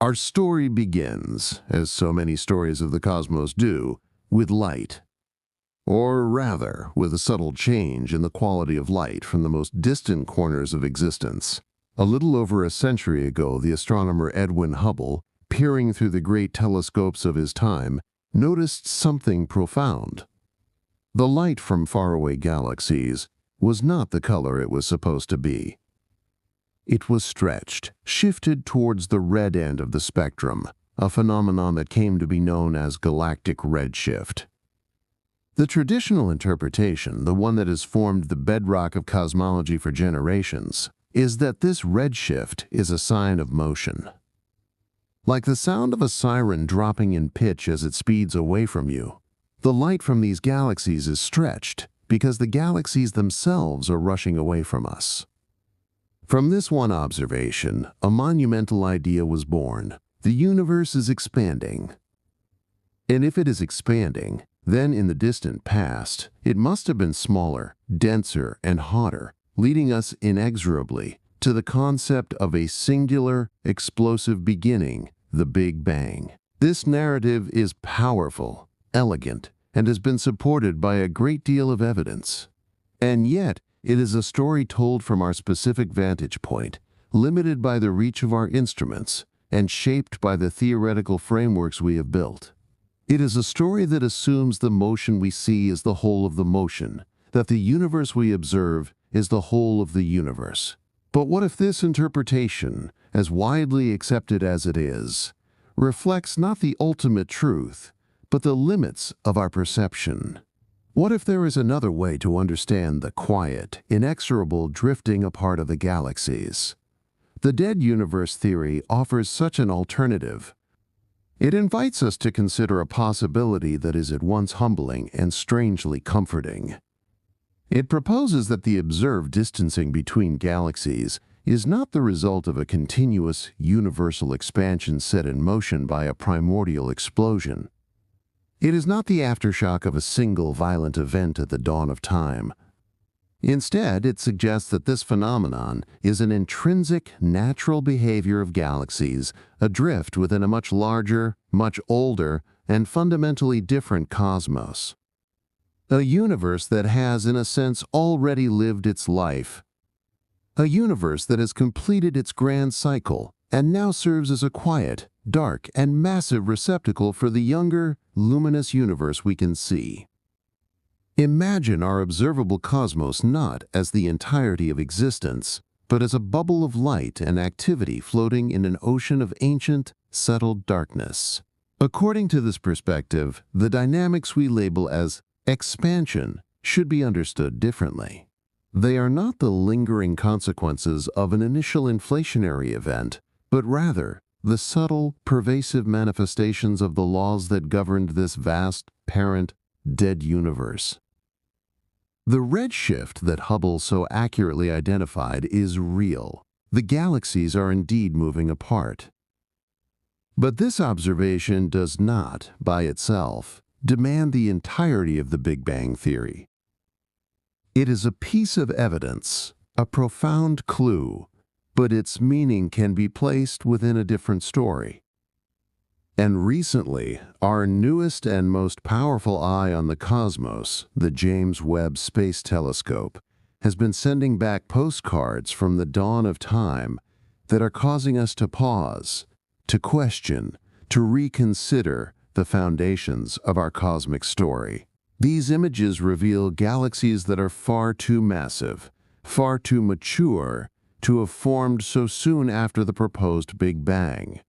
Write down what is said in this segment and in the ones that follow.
Our story begins, as so many stories of the cosmos do, with light. Or rather, with a subtle change in the quality of light from the most distant corners of existence. A little over a century ago, the astronomer Edwin Hubble, peering through the great telescopes of his time, noticed something profound. The light from faraway galaxies was not the color it was supposed to be. It was stretched, shifted towards the red end of the spectrum, a phenomenon that came to be known as galactic redshift. The traditional interpretation, the one that has formed the bedrock of cosmology for generations, is that this redshift is a sign of motion. Like the sound of a siren dropping in pitch as it speeds away from you, the light from these galaxies is stretched because the galaxies themselves are rushing away from us. From this one observation, a monumental idea was born. The universe is expanding. And if it is expanding, then in the distant past, it must have been smaller, denser, and hotter, leading us inexorably to the concept of a singular, explosive beginning, the Big Bang. This narrative is powerful, elegant, and has been supported by a great deal of evidence. And yet, it is a story told from our specific vantage point, limited by the reach of our instruments, and shaped by the theoretical frameworks we have built. It is a story that assumes the motion we see is the whole of the motion, that the universe we observe is the whole of the universe. But what if this interpretation, as widely accepted as it is, reflects not the ultimate truth, but the limits of our perception? What if there is another way to understand the quiet, inexorable drifting apart of the galaxies? The dead universe theory offers such an alternative. It invites us to consider a possibility that is at once humbling and strangely comforting. It proposes that the observed distancing between galaxies is not the result of a continuous, universal expansion set in motion by a primordial explosion. It is not the aftershock of a single violent event at the dawn of time. Instead, it suggests that this phenomenon is an intrinsic, natural behavior of galaxies adrift within a much larger, much older, and fundamentally different cosmos. A universe that has, in a sense, already lived its life. A universe that has completed its grand cycle and now serves as a quiet, dark, and massive receptacle for the younger, luminous universe we can see. Imagine our observable cosmos not as the entirety of existence, but as a bubble of light and activity floating in an ocean of ancient, settled darkness. According to this perspective, the dynamics we label as expansion should be understood differently. They are not the lingering consequences of an initial inflationary event, but rather the subtle, pervasive manifestations of the laws that governed this vast, parent, dead universe. The redshift that Hubble so accurately identified is real. The galaxies are indeed moving apart. But this observation does not, by itself, demand the entirety of the Big Bang theory. It is a piece of evidence, a profound clue, but its meaning can be placed within a different story. And recently, our newest and most powerful eye on the cosmos, the James Webb Space Telescope, has been sending back postcards from the dawn of time that are causing us to pause, to question, to reconsider the foundations of our cosmic story. These images reveal galaxies that are far too massive, far too mature, to have formed so soon after the proposed Big Bang.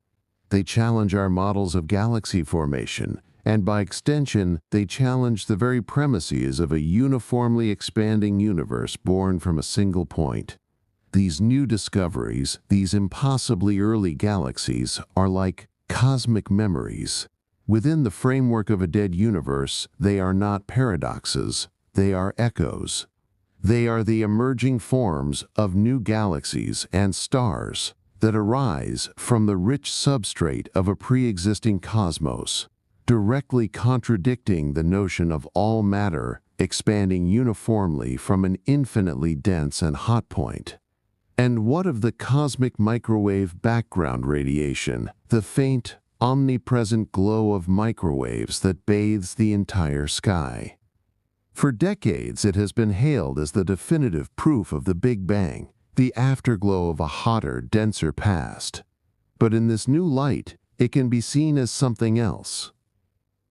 They challenge our models of galaxy formation, and by extension, they challenge the very premises of a uniformly expanding universe born from a single point. These new discoveries, these impossibly early galaxies, are like cosmic memories. Within the framework of a dead universe, they are not paradoxes, they are echoes. They are the emerging forms of new galaxies and stars that arise from the rich substrate of a pre-existing cosmos, directly contradicting the notion of all matter expanding uniformly from an infinitely dense and hot point. And what of the cosmic microwave background radiation, the faint, omnipresent glow of microwaves that bathes the entire sky? For decades, it has been hailed as the definitive proof of the Big Bang, the afterglow of a hotter, denser past. But in this new light, it can be seen as something else.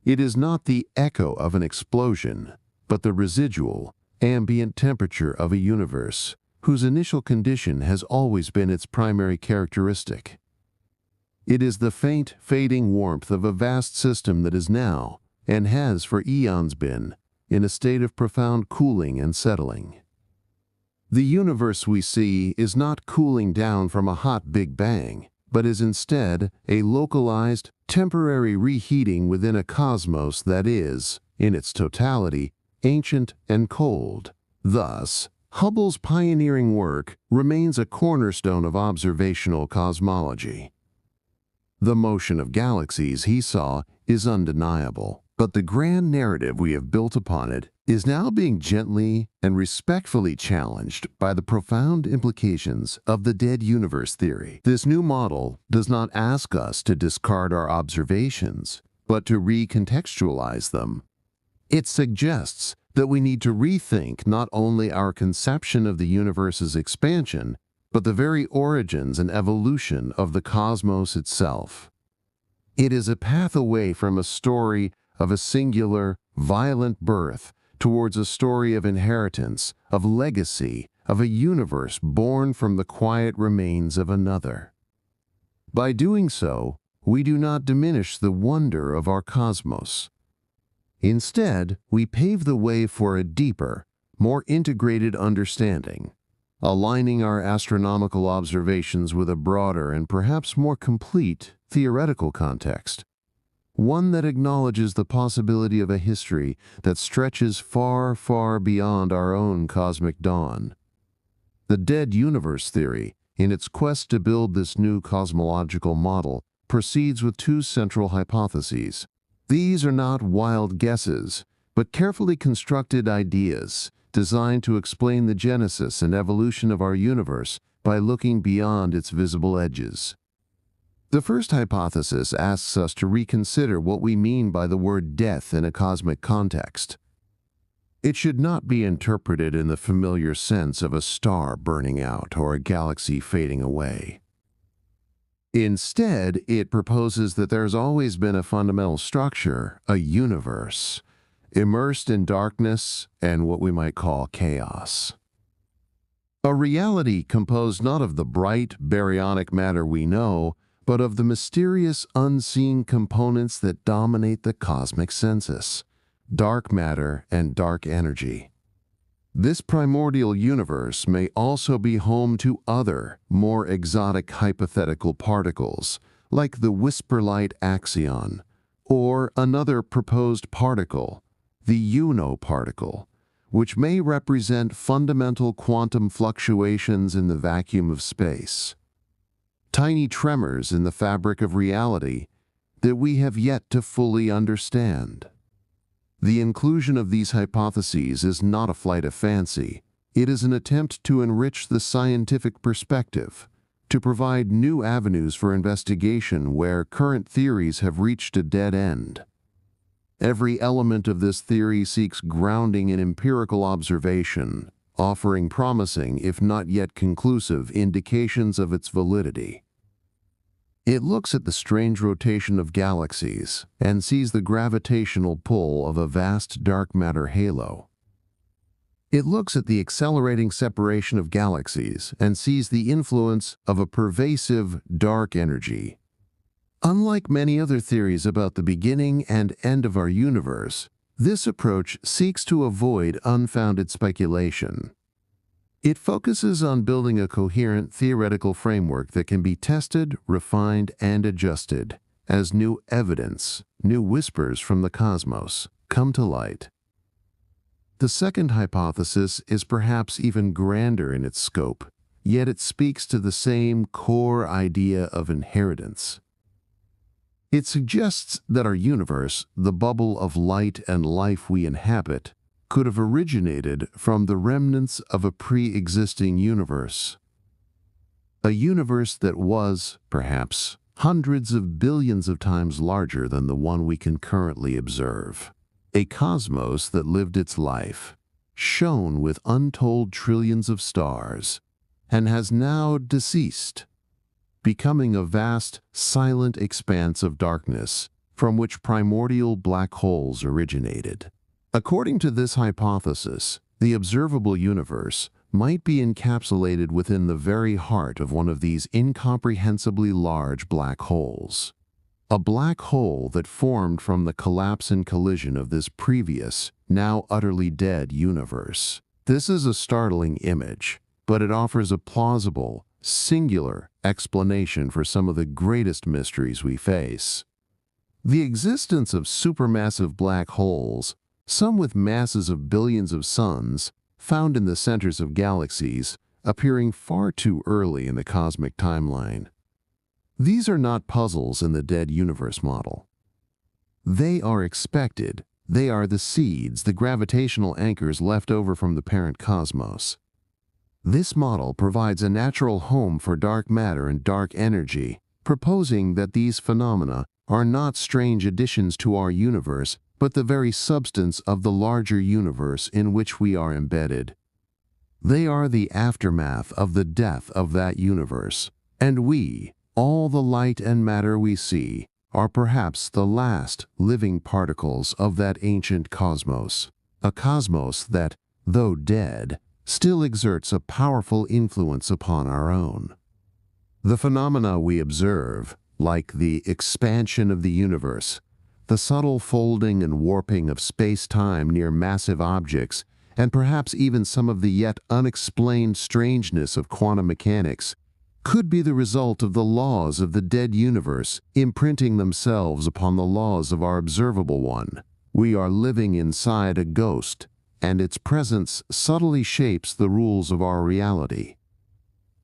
It is not the echo of an explosion, but the residual, ambient temperature of a universe whose initial condition has always been its primary characteristic. It is the faint, fading warmth of a vast system that is now, and has for eons been, in a state of profound cooling and settling. The universe we see is not cooling down from a hot Big Bang, but is instead a localized, temporary reheating within a cosmos that is, in its totality, ancient and cold. Thus, Hubble's pioneering work remains a cornerstone of observational cosmology. The motion of galaxies, he saw, is undeniable, but the grand narrative we have built upon it is now being gently and respectfully challenged by the profound implications of the dead universe theory. This new model does not ask us to discard our observations, but to recontextualize them. It suggests that we need to rethink not only our conception of the universe's expansion, but the very origins and evolution of the cosmos itself. It is a path away from a story of a singular, violent birth towards a story of inheritance, of legacy, of a universe born from the quiet remains of another. By doing so, we do not diminish the wonder of our cosmos. Instead, we pave the way for a deeper, more integrated understanding, aligning our astronomical observations with a broader and perhaps more complete theoretical context, one that acknowledges the possibility of a history that stretches far, far beyond our own cosmic dawn. The dead universe theory, in its quest to build this new cosmological model, proceeds with two central hypotheses. These are not wild guesses, but carefully constructed ideas designed to explain the genesis and evolution of our universe by looking beyond its visible edges. The first hypothesis asks us to reconsider what we mean by the word death in a cosmic context. It should not be interpreted in the familiar sense of a star burning out or a galaxy fading away. Instead, it proposes that there's always been a fundamental structure, a universe, immersed in darkness and what we might call chaos. A reality composed not of the bright, baryonic matter we know, but of the mysterious, unseen components that dominate the cosmic census, dark matter and dark energy. This primordial universe may also be home to other, more exotic hypothetical particles, like the whisper-light axion, or another proposed particle, the particle, which may represent fundamental quantum fluctuations in the vacuum of space, tiny tremors in the fabric of reality that we have yet to fully understand. The inclusion of these hypotheses is not a flight of fancy. It is an attempt to enrich the scientific perspective, to provide new avenues for investigation where current theories have reached a dead end. Every element of this theory seeks grounding in empirical observation, offering promising, if not yet conclusive, indications of its validity. It looks at the strange rotation of galaxies and sees the gravitational pull of a vast dark matter halo. It looks at the accelerating separation of galaxies and sees the influence of a pervasive dark energy. Unlike many other theories about the beginning and end of our universe, this approach seeks to avoid unfounded speculation. It focuses on building a coherent theoretical framework that can be tested, refined, and adjusted as new evidence, new whispers from the cosmos, come to light. The second hypothesis is perhaps even grander in its scope, yet it speaks to the same core idea of inheritance. It suggests that our universe, the bubble of light and life we inhabit, could have originated from the remnants of a pre-existing universe. a universe that was, perhaps, hundreds of billions of times larger than the one we can currently observe. A cosmos that lived its life, shone with untold trillions of stars, and has now deceased, becoming a vast, silent expanse of darkness from which primordial black holes originated. According to this hypothesis, the observable universe might be encapsulated within the very heart of one of these incomprehensibly large black holes. A black hole that formed from the collapse and collision of this previous, now utterly dead universe. This is a startling image, but it offers a plausible, singular explanation for some of the greatest mysteries we face. The existence of supermassive black holes, some with masses of billions of suns, found in the centers of galaxies, appearing far too early in the cosmic timeline. These are not puzzles in the dead universe model. They are expected. They are the seeds, the gravitational anchors left over from the parent cosmos. This model provides a natural home for dark matter and dark energy, proposing that these phenomena are not strange additions to our universe, but the very substance of the larger universe in which we are embedded. They are the aftermath of the death of that universe, and we, all the light and matter we see, are perhaps the last living particles of that ancient cosmos, a cosmos that, though dead, still exerts a powerful influence upon our own. The phenomena we observe, like the expansion of the universe, the subtle folding and warping of space-time near massive objects, and perhaps even some of the yet unexplained strangeness of quantum mechanics, could be the result of the laws of the dead universe imprinting themselves upon the laws of our observable one. We are living inside a ghost, and its presence subtly shapes the rules of our reality.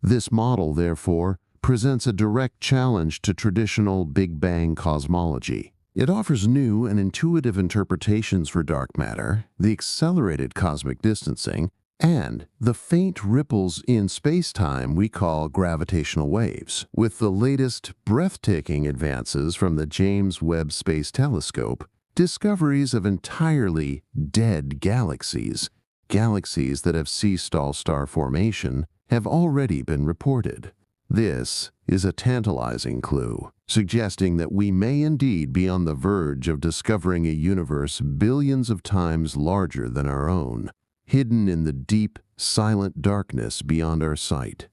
This model, therefore, presents a direct challenge to traditional Big Bang cosmology. It offers new and intuitive interpretations for dark matter, the accelerated cosmic distancing, and the faint ripples in space-time we call gravitational waves. With the latest breathtaking advances from the James Webb Space Telescope, discoveries of entirely dead galaxies, galaxies that have ceased all star formation, have already been reported. This is a tantalizing clue, suggesting that we may indeed be on the verge of discovering a universe billions of times larger than our own, hidden in the deep, silent darkness beyond our sight.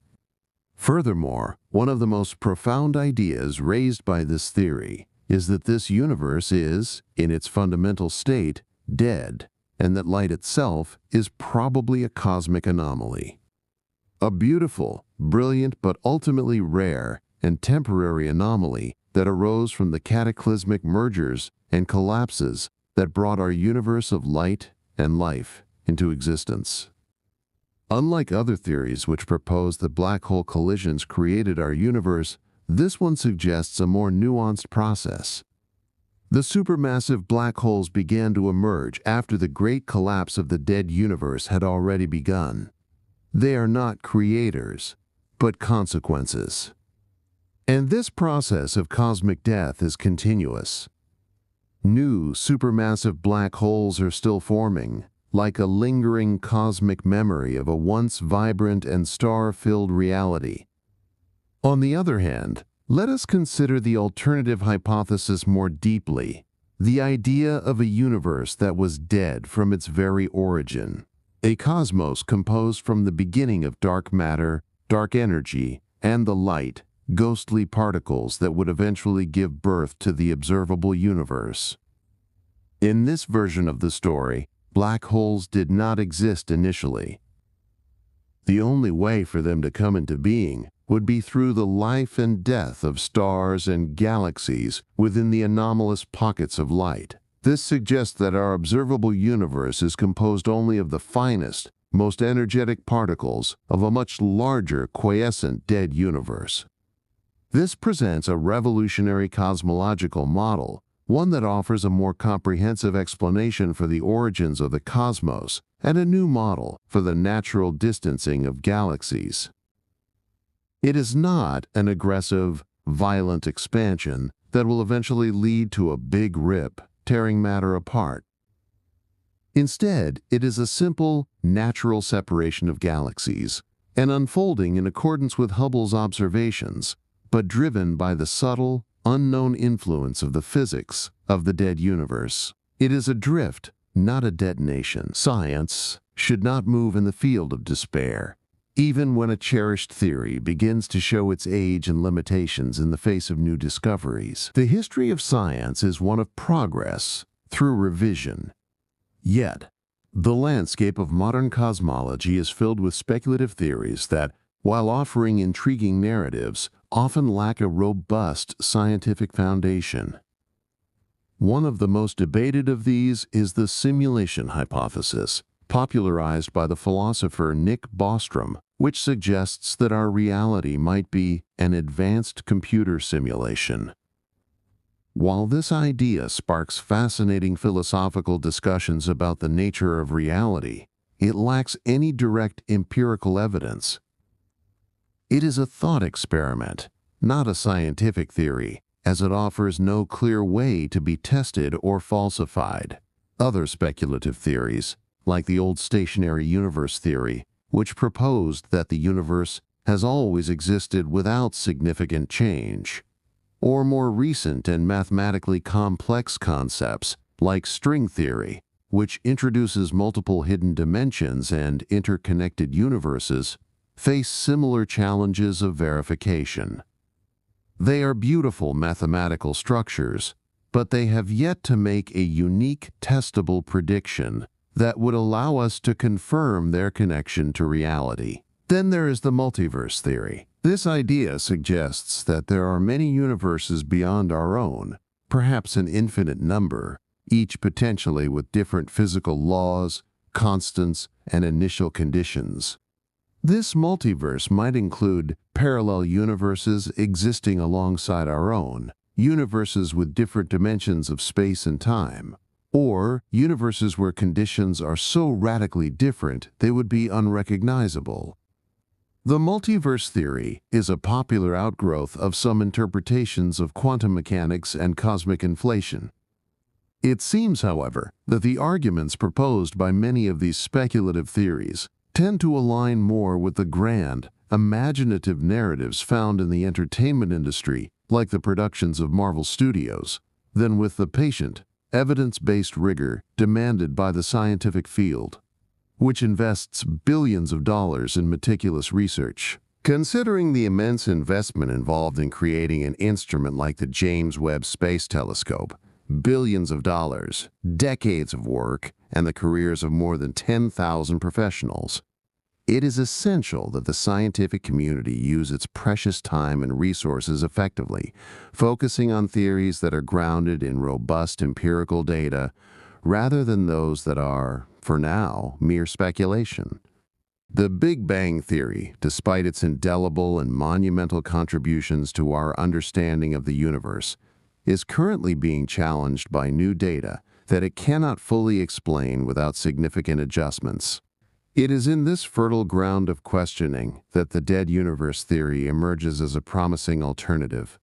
Furthermore, one of the most profound ideas raised by this theory is that this universe is, in its fundamental state, dead, and that light itself is probably a cosmic anomaly. A beautiful, brilliant, but ultimately rare and temporary anomaly that arose from the cataclysmic mergers and collapses that brought our universe of light and life into existence. Unlike other theories which propose that black hole collisions created our universe, this one suggests a more nuanced process. The supermassive black holes began to emerge after the great collapse of the dead universe had already begun. They are not creators, but consequences. And this process of cosmic death is continuous. New supermassive black holes are still forming, like a lingering cosmic memory of a once vibrant and star-filled reality. On the other hand, let us consider the alternative hypothesis more deeply, the idea of a universe that was dead from its very origin. A cosmos composed from the beginning of dark matter, dark energy, and the light, ghostly particles that would eventually give birth to the observable universe. In this version of the story, black holes did not exist initially. The only way for them to come into being would be through the life and death of stars and galaxies within the anomalous pockets of light. This suggests that our observable universe is composed only of the finest, most energetic particles of a much larger quiescent dead universe. This presents a revolutionary cosmological model, one that offers a more comprehensive explanation for the origins of the cosmos and a new model for the natural distancing of galaxies. It is not an aggressive, violent expansion that will eventually lead to a big rip, tearing matter apart. Instead, it is a simple, natural separation of galaxies, and unfolding in accordance with Hubble's observations, but driven by the subtle, unknown influence of the physics of the dead universe. It is a drift, not a detonation. Science should not move in the field of despair, even when a cherished theory begins to show its age and limitations in the face of new discoveries. The history of science is one of progress through revision. Yet, the landscape of modern cosmology is filled with speculative theories that, while offering intriguing narratives, often lack a robust scientific foundation. One of the most debated of these is the simulation hypothesis, popularized by the philosopher Nick Bostrom, which suggests that our reality might be an advanced computer simulation. While this idea sparks fascinating philosophical discussions about the nature of reality, it lacks any direct empirical evidence. It is a thought experiment, not a scientific theory, as it offers no clear way to be tested or falsified. Other speculative theories, like the old stationary universe theory, which proposed that the universe has always existed without significant change, or more recent and mathematically complex concepts like string theory, which introduces multiple hidden dimensions and interconnected universes, face similar challenges of verification. They are beautiful mathematical structures, but they have yet to make a unique, testable prediction that would allow us to confirm their connection to reality. Then there is the multiverse theory. This idea suggests that there are many universes beyond our own, perhaps an infinite number, each potentially with different physical laws, constants, and initial conditions. This multiverse might include parallel universes existing alongside our own, universes with different dimensions of space and time, or universes where conditions are so radically different they would be unrecognizable. The multiverse theory is a popular outgrowth of some interpretations of quantum mechanics and cosmic inflation. It seems, however, that the arguments proposed by many of these speculative theories tend to align more with the grand, imaginative narratives found in the entertainment industry, like the productions of Marvel Studios, than with the patient, evidence-based rigor demanded by the scientific field, which invests billions of dollars in meticulous research. Considering the immense investment involved in creating an instrument like the James Webb Space Telescope, billions of dollars, decades of work, and the careers of more than 10,000 professionals, it is essential that the scientific community use its precious time and resources effectively, focusing on theories that are grounded in robust empirical data rather than those that are, for now, mere speculation. The Big Bang Theory, despite its indelible and monumental contributions to our understanding of the universe, is currently being challenged by new data that it cannot fully explain without significant adjustments. It is in this fertile ground of questioning that the dead universe theory emerges as a promising alternative.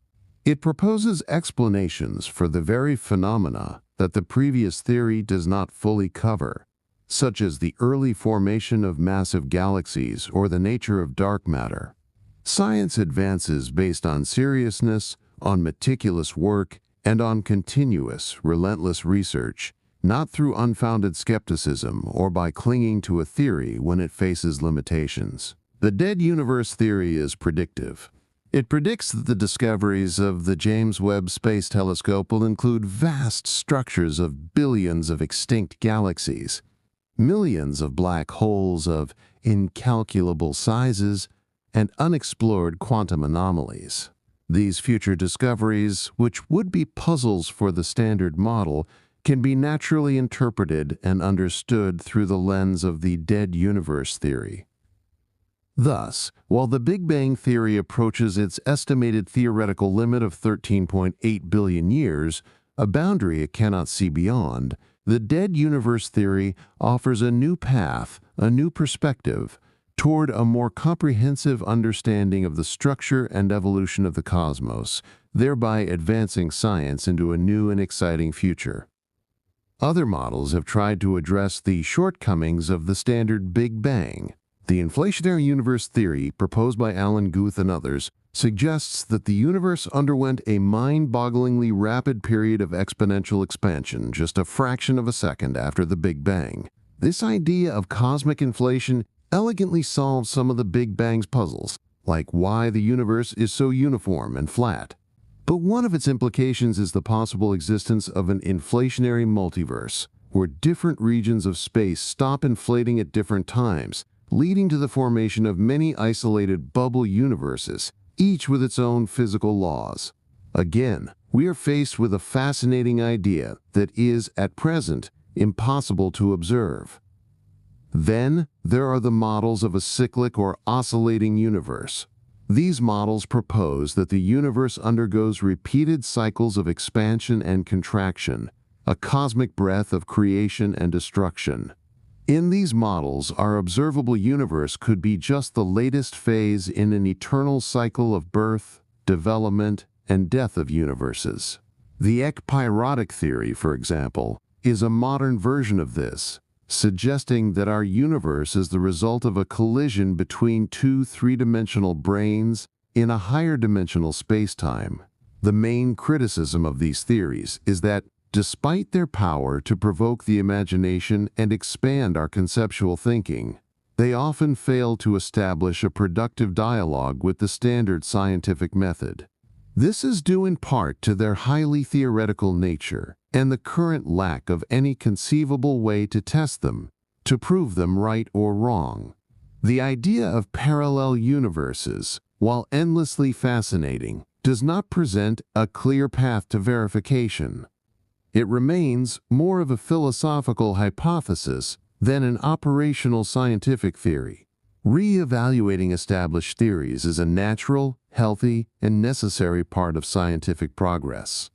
It proposes explanations for the very phenomena that the previous theory does not fully cover, such as the early formation of massive galaxies or the nature of dark matter. Science advances based on seriousness, on meticulous work, and on continuous, relentless research, not through unfounded skepticism or by clinging to a theory when it faces limitations. The dead universe theory is predictive. It predicts that the discoveries of the James Webb Space Telescope will include vast structures of billions of extinct galaxies, millions of black holes of incalculable sizes, and unexplored quantum anomalies. These future discoveries, which would be puzzles for the standard model, can be naturally interpreted and understood through the lens of the dead universe theory. Thus, while the Big Bang Theory approaches its estimated theoretical limit of 13.8 billion years, a boundary it cannot see beyond, the dead universe theory offers a new path, a new perspective, toward a more comprehensive understanding of the structure and evolution of the cosmos, thereby advancing science into a new and exciting future. Other models have tried to address the shortcomings of the standard Big Bang. The inflationary universe theory, proposed by Alan Guth and others, suggests that the universe underwent a mind-bogglingly rapid period of exponential expansion just a fraction of a second after the Big Bang. This idea of cosmic inflation elegantly solves some of the Big Bang's puzzles, like why the universe is so uniform and flat. But one of its implications is the possible existence of an inflationary multiverse, where different regions of space stop inflating at different times, leading to the formation of many isolated bubble universes, each with its own physical laws. Again, we are faced with a fascinating idea that is, at present, impossible to observe. Then, there are the models of a cyclic or oscillating universe. These models propose that the universe undergoes repeated cycles of expansion and contraction, a cosmic breath of creation and destruction. In these models, our observable universe could be just the latest phase in an eternal cycle of birth, development, and death of universes. The ekpyrotic theory, for example, is a modern version of this, suggesting that our universe is the result of a collision between two three-dimensional branes in a higher-dimensional space-time. The main criticism of these theories is that, despite their power to provoke the imagination and expand our conceptual thinking, they often fail to establish a productive dialogue with the standard scientific method. This is due in part to their highly theoretical nature and the current lack of any conceivable way to test them, to prove them right or wrong. The idea of parallel universes, while endlessly fascinating, does not present a clear path to verification. It remains more of a philosophical hypothesis than an operational scientific theory. Re-evaluating established theories is a natural, healthy, and necessary part of scientific progress.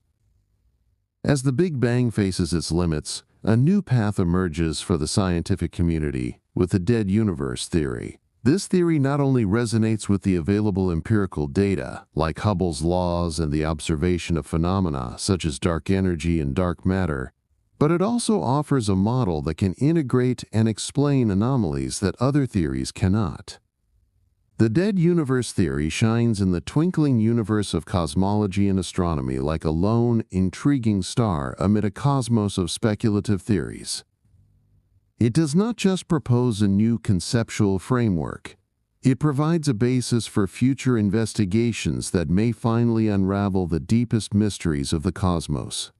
As the Big Bang faces its limits, a new path emerges for the scientific community with the dead universe theory. This theory not only resonates with the available empirical data, like Hubble's laws and the observation of phenomena such as dark energy and dark matter, but it also offers a model that can integrate and explain anomalies that other theories cannot. The dead universe theory shines in the twinkling universe of cosmology and astronomy like a lone, intriguing star amid a cosmos of speculative theories. It does not just propose a new conceptual framework. It provides a basis for future investigations that may finally unravel the deepest mysteries of the cosmos.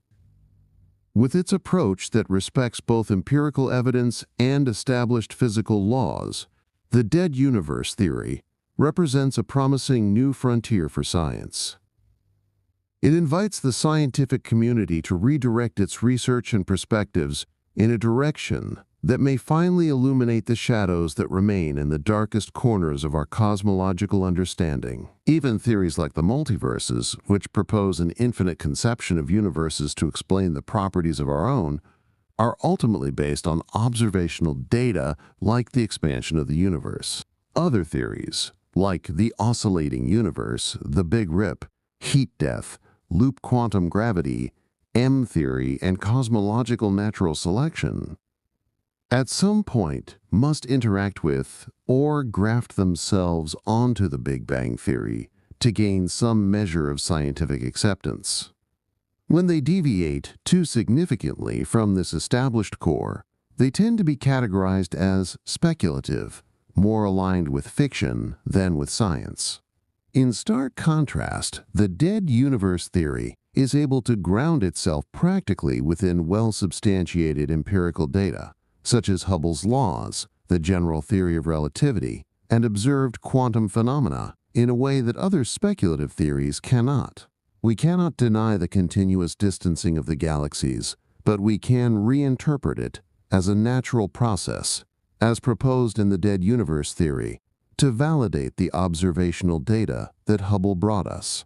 With its approach that respects both empirical evidence and established physical laws, the dead universe theory represents a promising new frontier for science. It invites the scientific community to redirect its research and perspectives in a direction that may finally illuminate the shadows that remain in the darkest corners of our cosmological understanding. Even theories like the multiverses, which propose an infinite conception of universes to explain the properties of our own, are ultimately based on observational data like the expansion of the universe. Other theories, like the oscillating universe, the Big Rip, heat death, loop quantum gravity, M-theory, and cosmological natural selection, at some point must interact with or graft themselves onto the Big Bang theory to gain some measure of scientific acceptance. When they deviate too significantly from this established core, they tend to be categorized as speculative, more aligned with fiction than with science. In stark contrast, the dead universe theory is able to ground itself practically within well-substantiated empirical data, such as Hubble's laws, the general theory of relativity, and observed quantum phenomena, in a way that other speculative theories cannot. We cannot deny the continuous distancing of the galaxies, but we can reinterpret it as a natural process, as proposed in the dead universe theory, to validate the observational data that Hubble brought us.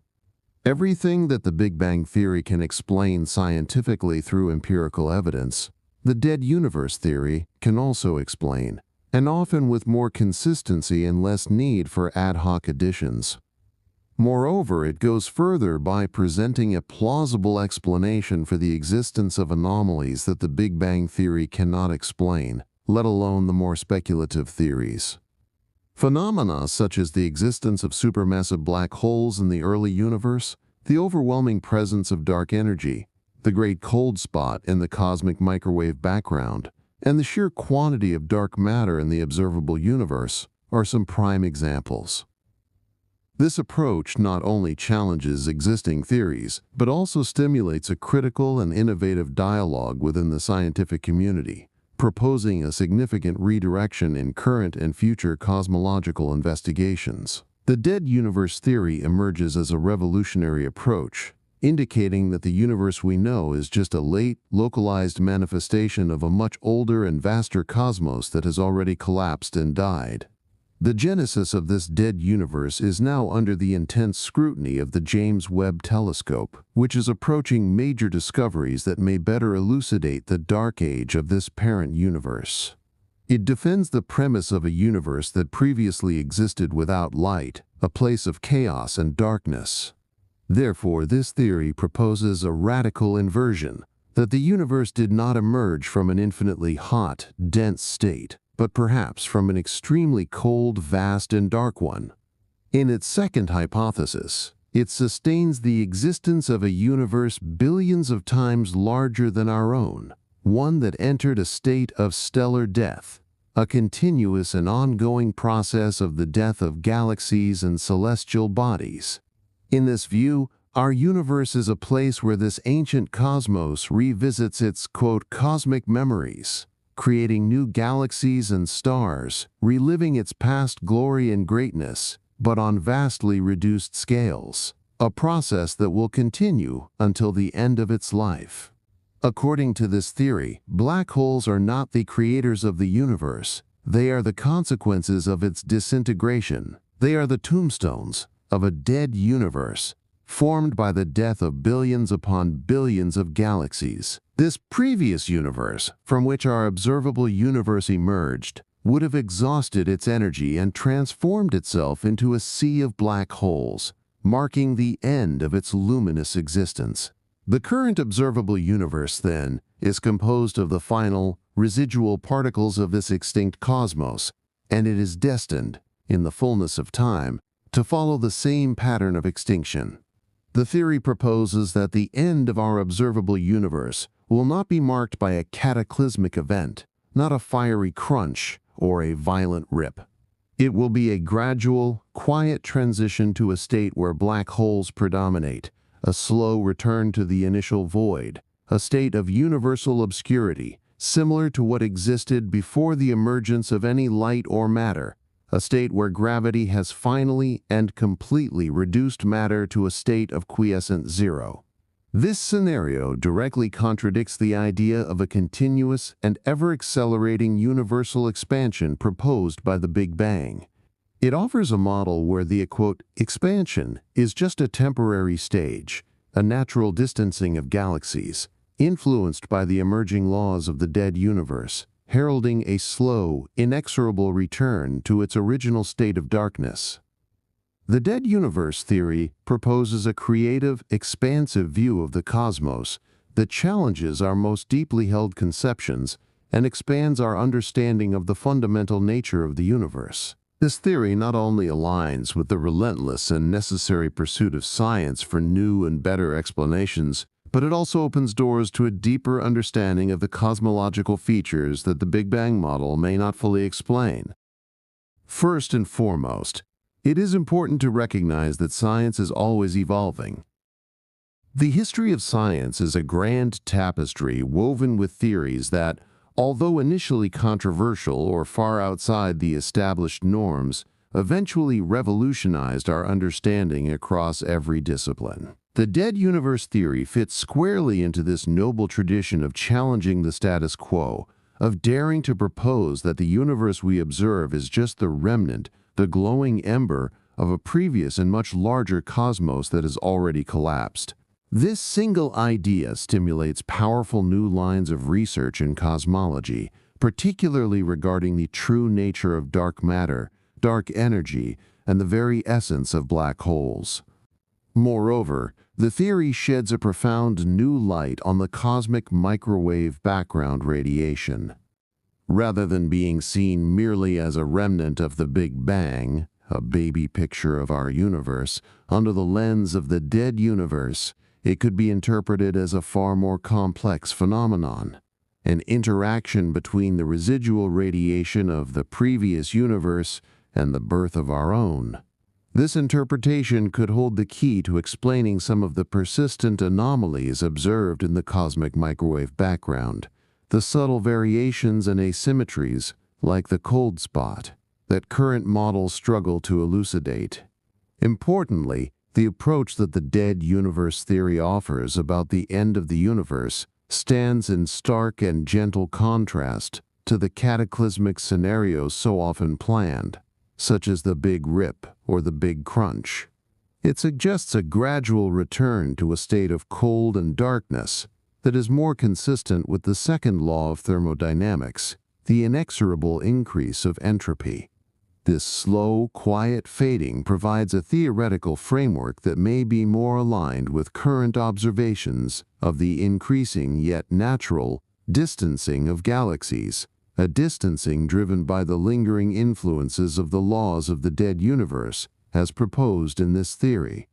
Everything that the Big Bang theory can explain scientifically through empirical evidence, the dead universe theory can also explain, and often with more consistency and less need for ad hoc additions. Moreover, it goes further by presenting a plausible explanation for the existence of anomalies that the Big Bang theory cannot explain, let alone the more speculative theories. Phenomena such as the existence of supermassive black holes in the early universe, the overwhelming presence of dark energy, the great cold spot in the cosmic microwave background, and the sheer quantity of dark matter in the observable universe are some prime examples. This approach not only challenges existing theories, but also stimulates a critical and innovative dialogue within the scientific community, proposing a significant redirection in current and future cosmological investigations. The dead universe theory emerges as a revolutionary approach, indicating that the universe we know is just a late, localized manifestation of a much older and vaster cosmos that has already collapsed and died. The genesis of this dead universe is now under the intense scrutiny of the James Webb Telescope, which is approaching major discoveries that may better elucidate the dark age of this parent universe. It defends the premise of a universe that previously existed without light, a place of chaos and darkness. Therefore, this theory proposes a radical inversion, that the universe did not emerge from an infinitely hot, dense state, but perhaps from an extremely cold, vast, and dark one. In its second hypothesis, it sustains the existence of a universe billions of times larger than our own, one that entered a state of stellar death, a continuous and ongoing process of the death of galaxies and celestial bodies. In this view, our universe is a place where this ancient cosmos revisits its, quote, cosmic memories, creating new galaxies and stars, reliving its past glory and greatness, but on vastly reduced scales, a process that will continue until the end of its life. According to this theory, black holes are not the creators of the universe. They are the consequences of its disintegration. They are the tombstones of a dead universe, formed by the death of billions upon billions of galaxies. This previous universe, from which our observable universe emerged, would have exhausted its energy and transformed itself into a sea of black holes, marking the end of its luminous existence. The current observable universe, then, is composed of the final, residual particles of this extinct cosmos, and it is destined, in the fullness of time, to follow the same pattern of extinction. The theory proposes that the end of our observable universe will not be marked by a cataclysmic event, not a fiery crunch or a violent rip. It will be a gradual, quiet transition to a state where black holes predominate, a slow return to the initial void, a state of universal obscurity, similar to what existed before the emergence of any light or matter, a state where gravity has finally and completely reduced matter to a state of quiescent zero. This scenario directly contradicts the idea of a continuous and ever-accelerating universal expansion proposed by the Big Bang. It offers a model where the, quote, expansion is just a temporary stage, a natural distancing of galaxies, influenced by the emerging laws of the dead universe, heralding a slow, inexorable return to its original state of darkness. The dead universe theory proposes a creative, expansive view of the cosmos that challenges our most deeply held conceptions and expands our understanding of the fundamental nature of the universe. This theory not only aligns with the relentless and necessary pursuit of science for new and better explanations, but it also opens doors to a deeper understanding of the cosmological features that the Big Bang model may not fully explain. First and foremost, it is important to recognize that science is always evolving. The history of science is a grand tapestry woven with theories that, although initially controversial or far outside the established norms, eventually revolutionized our understanding across every discipline. The dead universe theory fits squarely into this noble tradition of challenging the status quo, of daring to propose that the universe we observe is just the remnant, the glowing ember of a previous and much larger cosmos that has already collapsed. This single idea stimulates powerful new lines of research in cosmology, particularly regarding the true nature of dark matter, dark energy, and the very essence of black holes. Moreover, the theory sheds a profound new light on the cosmic microwave background radiation. Rather than being seen merely as a remnant of the Big Bang, a baby picture of our universe, under the lens of the dead universe, it could be interpreted as a far more complex phenomenon, an interaction between the residual radiation of the previous universe and the birth of our own. This interpretation could hold the key to explaining some of the persistent anomalies observed in the cosmic microwave background, the subtle variations and asymmetries, like the cold spot, that current models struggle to elucidate. Importantly, the approach that the dead universe theory offers about the end of the universe stands in stark and gentle contrast to the cataclysmic scenarios so often planned, such as the Big Rip or the Big Crunch. It suggests a gradual return to a state of cold and darkness that is more consistent with the second law of thermodynamics, the inexorable increase of entropy. This slow, quiet fading provides a theoretical framework that may be more aligned with current observations of the increasing yet natural distancing of galaxies, a distancing driven by the lingering influences of the laws of the dead universe, as proposed in this theory.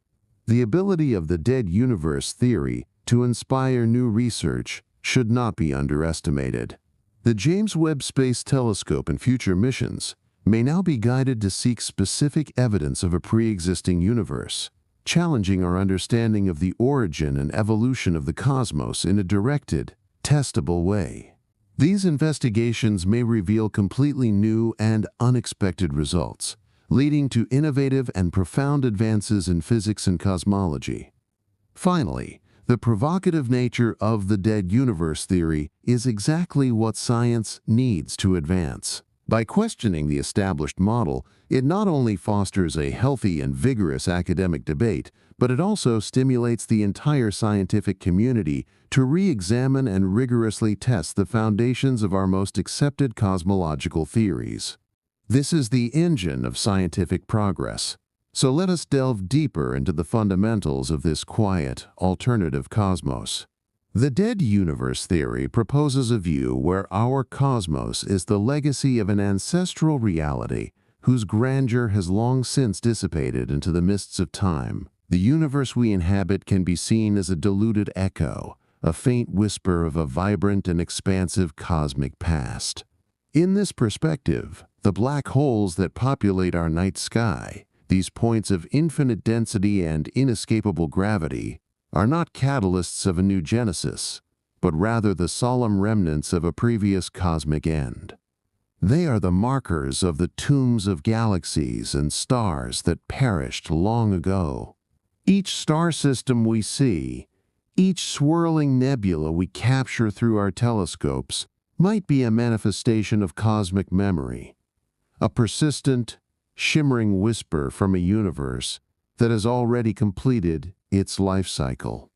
The ability of the dead universe theory to inspire new research should not be underestimated. The James Webb Space Telescope and future missions may now be guided to seek specific evidence of a pre-existing universe, challenging our understanding of the origin and evolution of the cosmos in a directed, testable way. These investigations may reveal completely new and unexpected results, leading to innovative and profound advances in physics and cosmology. Finally, the provocative nature of the dead universe theory is exactly what science needs to advance. By questioning the established model, it not only fosters a healthy and vigorous academic debate, but it also stimulates the entire scientific community to re-examine and rigorously test the foundations of our most accepted cosmological theories. This is the engine of scientific progress. So let us delve deeper into the fundamentals of this quiet, alternative cosmos. The dead universe theory proposes a view where our cosmos is the legacy of an ancestral reality whose grandeur has long since dissipated into the mists of time. The universe we inhabit can be seen as a diluted echo, a faint whisper of a vibrant and expansive cosmic past. In this perspective, the black holes that populate our night sky, these points of infinite density and inescapable gravity, are not catalysts of a new genesis, but rather the solemn remnants of a previous cosmic end. They are the markers of the tombs of galaxies and stars that perished long ago. Each star system we see, each swirling nebula we capture through our telescopes, might be a manifestation of cosmic memory, a persistent, shimmering whisper from a universe that has already completed its life cycle.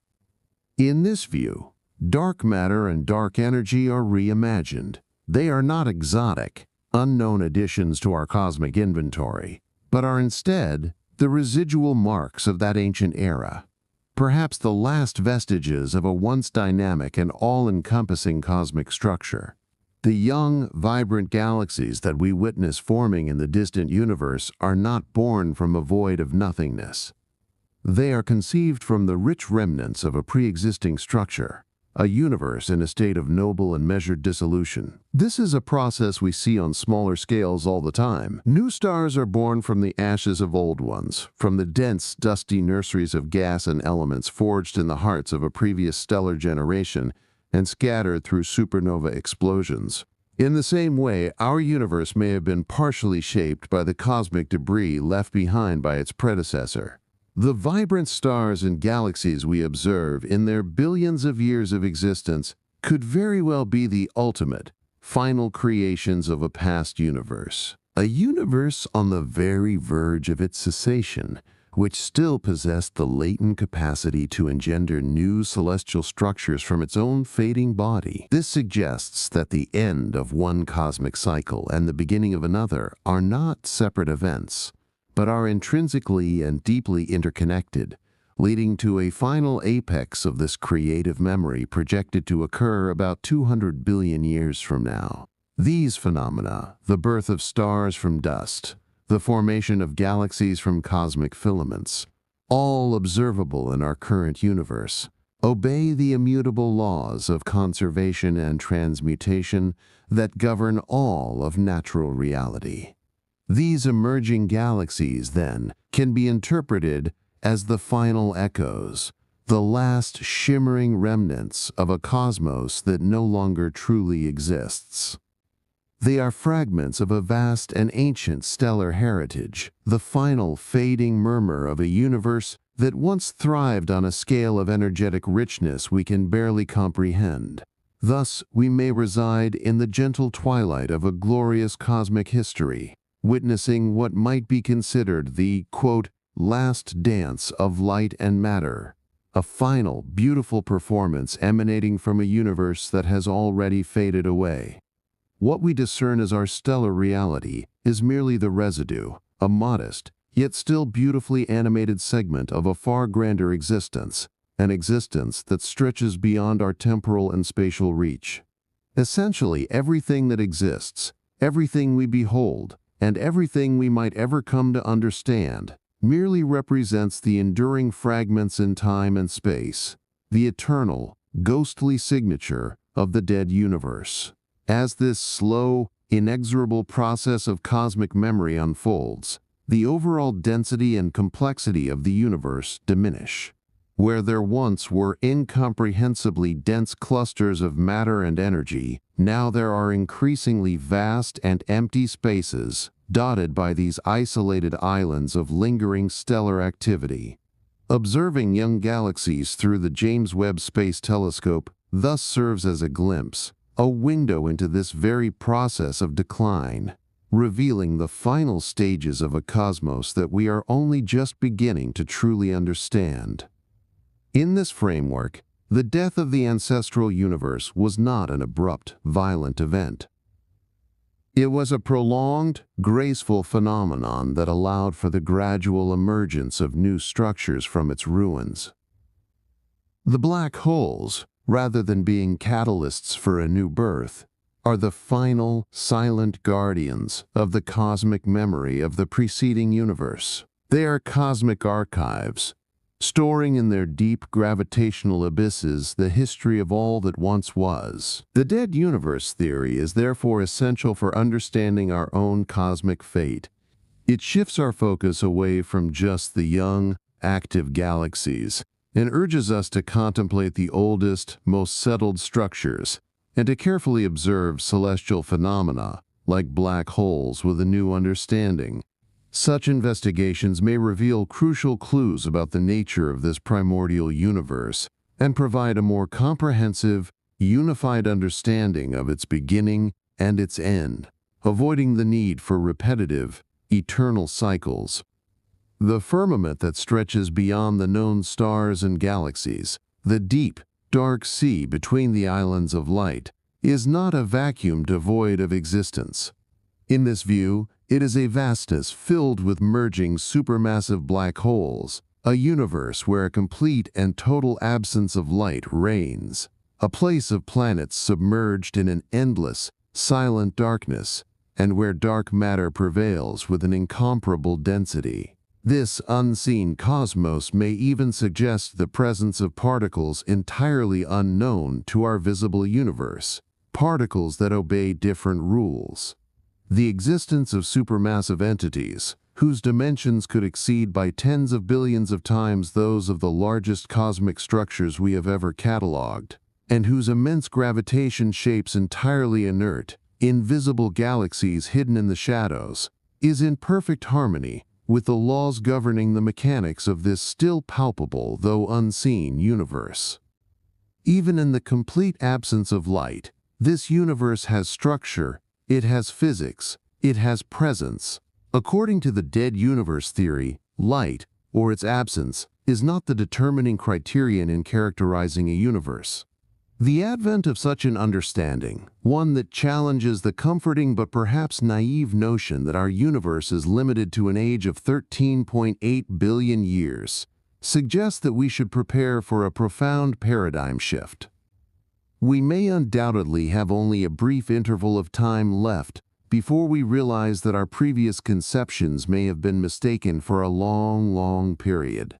In this view, dark matter and dark energy are reimagined. They are not exotic, unknown additions to our cosmic inventory, but are instead the residual marks of that ancient era, perhaps the last vestiges of a once dynamic and all-encompassing cosmic structure. The young, vibrant galaxies that we witness forming in the distant universe are not born from a void of nothingness. They are conceived from the rich remnants of a pre-existing structure, a universe in a state of noble and measured dissolution. This is a process we see on smaller scales all the time. New stars are born from the ashes of old ones, from the dense, dusty nurseries of gas and elements forged in the hearts of a previous stellar generation and scattered through supernova explosions. In the same way, our universe may have been partially shaped by the cosmic debris left behind by its predecessor. The vibrant stars and galaxies we observe in their billions of years of existence could very well be the ultimate, final creations of a past universe. A universe on the very verge of its cessation, which still possessed the latent capacity to engender new celestial structures from its own fading body. This suggests that the end of one cosmic cycle and the beginning of another are not separate events, but are intrinsically and deeply interconnected, leading to a final apex of this creative memory projected to occur about 200 billion years from now. These phenomena, the birth of stars from dust, the formation of galaxies from cosmic filaments, all observable in our current universe, obey the immutable laws of conservation and transmutation that govern all of natural reality. These emerging galaxies, then, can be interpreted as the final echoes, the last shimmering remnants of a cosmos that no longer truly exists. They are fragments of a vast and ancient stellar heritage, the final fading murmur of a universe that once thrived on a scale of energetic richness we can barely comprehend. Thus, we may reside in the gentle twilight of a glorious cosmic history, witnessing what might be considered the, quote, last dance of light and matter, a final, beautiful performance emanating from a universe that has already faded away. What we discern as our stellar reality is merely the residue, a modest, yet still beautifully animated segment of a far grander existence, an existence that stretches beyond our temporal and spatial reach. Essentially, everything that exists, everything we behold, and everything we might ever come to understand merely represents the enduring fragments in time and space, the eternal, ghostly signature of the dead universe. As this slow, inexorable process of cosmic memory unfolds, the overall density and complexity of the universe diminish. Where there once were incomprehensibly dense clusters of matter and energy, now there are increasingly vast and empty spaces, dotted by these isolated islands of lingering stellar activity. Observing young galaxies through the James Webb Space Telescope thus serves as a glimpse, a window into this very process of decline, revealing the final stages of a cosmos that we are only just beginning to truly understand. In this framework, the death of the ancestral universe was not an abrupt, violent event. It was a prolonged, graceful phenomenon that allowed for the gradual emergence of new structures from its ruins. The black holes, rather than being catalysts for a new birth, are the final, silent guardians of the cosmic memory of the preceding universe. They are cosmic archives, storing in their deep gravitational abysses the history of all that once was. The dead universe theory is therefore essential for understanding our own cosmic fate. It shifts our focus away from just the young, active galaxies and urges us to contemplate the oldest, most settled structures and to carefully observe celestial phenomena like black holes with a new understanding. Such investigations may reveal crucial clues about the nature of this primordial universe and provide a more comprehensive, unified understanding of its beginning and its end, avoiding the need for repetitive, eternal cycles. The firmament that stretches beyond the known stars and galaxies, the deep, dark sea between the islands of light, is not a vacuum devoid of existence. In this view, it is a vastness filled with merging supermassive black holes, a universe where a complete and total absence of light reigns, a place of planets submerged in an endless, silent darkness, and where dark matter prevails with an incomparable density. This unseen cosmos may even suggest the presence of particles entirely unknown to our visible universe, particles that obey different rules. The existence of supermassive entities, whose dimensions could exceed by tens of billions of times those of the largest cosmic structures we have ever catalogued, and whose immense gravitation shapes entirely inert, invisible galaxies hidden in the shadows, is in perfect harmony with the laws governing the mechanics of this still palpable, though unseen, universe. Even in the complete absence of light, this universe has structure, it has physics, it has presence. According to the dead universe theory, light, or its absence, is not the determining criterion in characterizing a universe. The advent of such an understanding, one that challenges the comforting but perhaps naive notion that our universe is limited to an age of 13.8 billion years, suggests that we should prepare for a profound paradigm shift. We may undoubtedly have only a brief interval of time left before we realize that our previous conceptions may have been mistaken for a long, long period.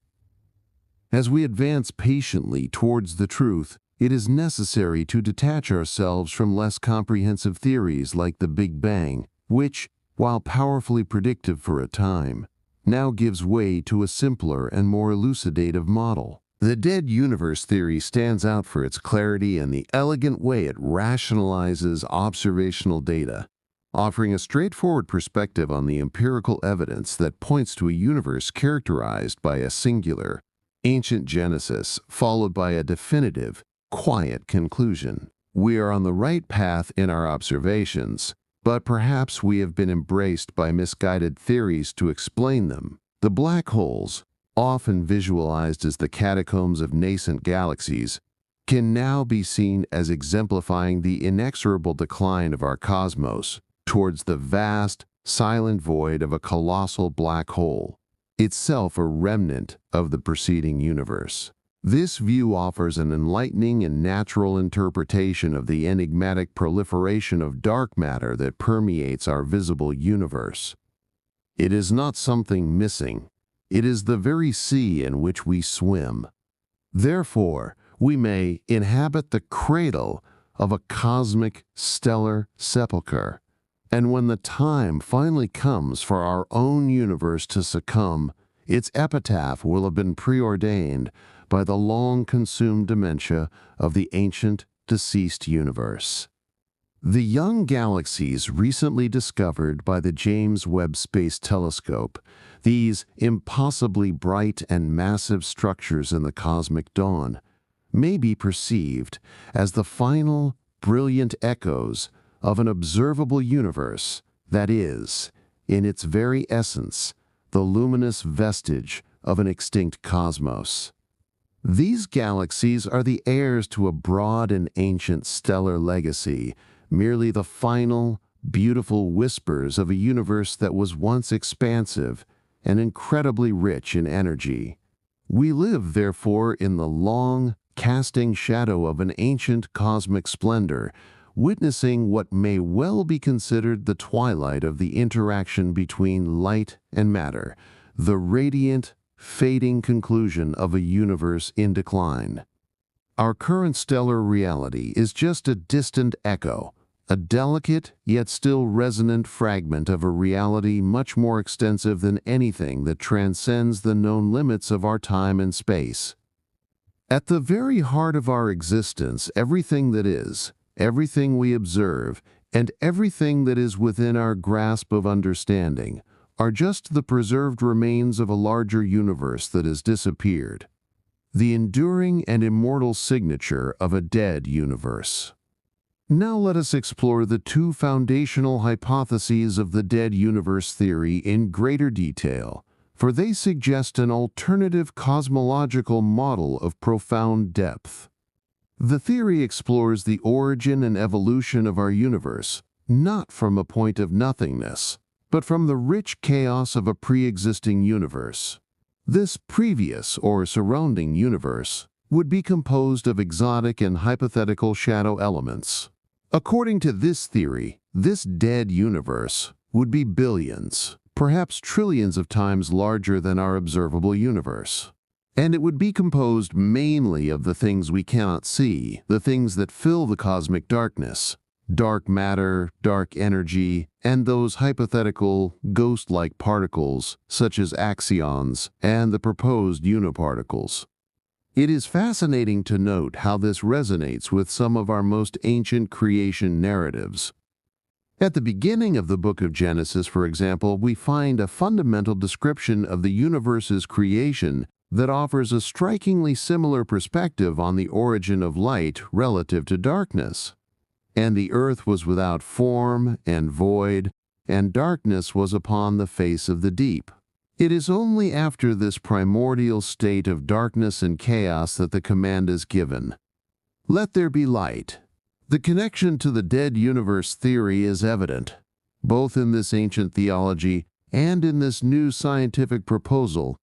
As we advance patiently towards the truth, it is necessary to detach ourselves from less comprehensive theories like the Big Bang, which, while powerfully predictive for a time, now gives way to a simpler and more elucidative model. The dead universe theory stands out for its clarity and the elegant way it rationalizes observational data, offering a straightforward perspective on the empirical evidence that points to a universe characterized by a singular, ancient genesis followed by a definitive, quiet conclusion. We are on the right path in our observations, but perhaps we have been embraced by misguided theories to explain them. The black holes, often visualized as the catacombs of nascent galaxies, can now be seen as exemplifying the inexorable decline of our cosmos towards the vast, silent void of a colossal black hole, itself a remnant of the preceding universe. This view offers an enlightening and natural interpretation of the enigmatic proliferation of dark matter that permeates our visible universe. It is not something missing. It is the very sea in which we swim. Therefore, we may inhabit the cradle of a cosmic stellar sepulcher, and when the time finally comes for our own universe to succumb, its epitaph will have been preordained by the long-consumed dementia of the ancient, deceased universe. The young galaxies recently discovered by the James Webb Space Telescope, these impossibly bright and massive structures in the cosmic dawn, may be perceived as the final, brilliant echoes of an observable universe that is, in its very essence, the luminous vestige of an extinct cosmos. These galaxies are the heirs to a broad and ancient stellar legacy, merely the final, beautiful whispers of a universe that was once expansive and incredibly rich in energy. We live, therefore, in the long, casting shadow of an ancient cosmic splendor, witnessing what may well be considered the twilight of the interaction between light and matter, the radiant, fading conclusion of a universe in decline. Our current stellar reality is just a distant echo, a delicate yet still resonant fragment of a reality much more extensive than anything that transcends the known limits of our time and space. At the very heart of our existence, everything that is, everything we observe, and everything that is within our grasp of understanding are just the preserved remains of a larger universe that has disappeared, the enduring and immortal signature of a dead universe. Now let us explore the two foundational hypotheses of the dead universe theory in greater detail, for they suggest an alternative cosmological model of profound depth. The theory explores the origin and evolution of our universe, not from a point of nothingness, but from the rich chaos of a pre-existing universe. This previous or surrounding universe would be composed of exotic and hypothetical shadow elements. According to this theory, this dead universe would be billions, perhaps trillions of times larger than our observable universe. And it would be composed mainly of the things we cannot see, the things that fill the cosmic darkness, dark matter, dark energy, and those hypothetical, ghost-like particles such as axions and the proposed uniparticles. It is fascinating to note how this resonates with some of our most ancient creation narratives. At the beginning of the book of Genesis, for example, we find a fundamental description of the universe's creation that offers a strikingly similar perspective on the origin of light relative to darkness. And the earth was without form and void, and darkness was upon the face of the deep. It is only after this primordial state of darkness and chaos that the command is given. Let there be light. The connection to the dead universe theory is evident, both in this ancient theology and in this new scientific proposal.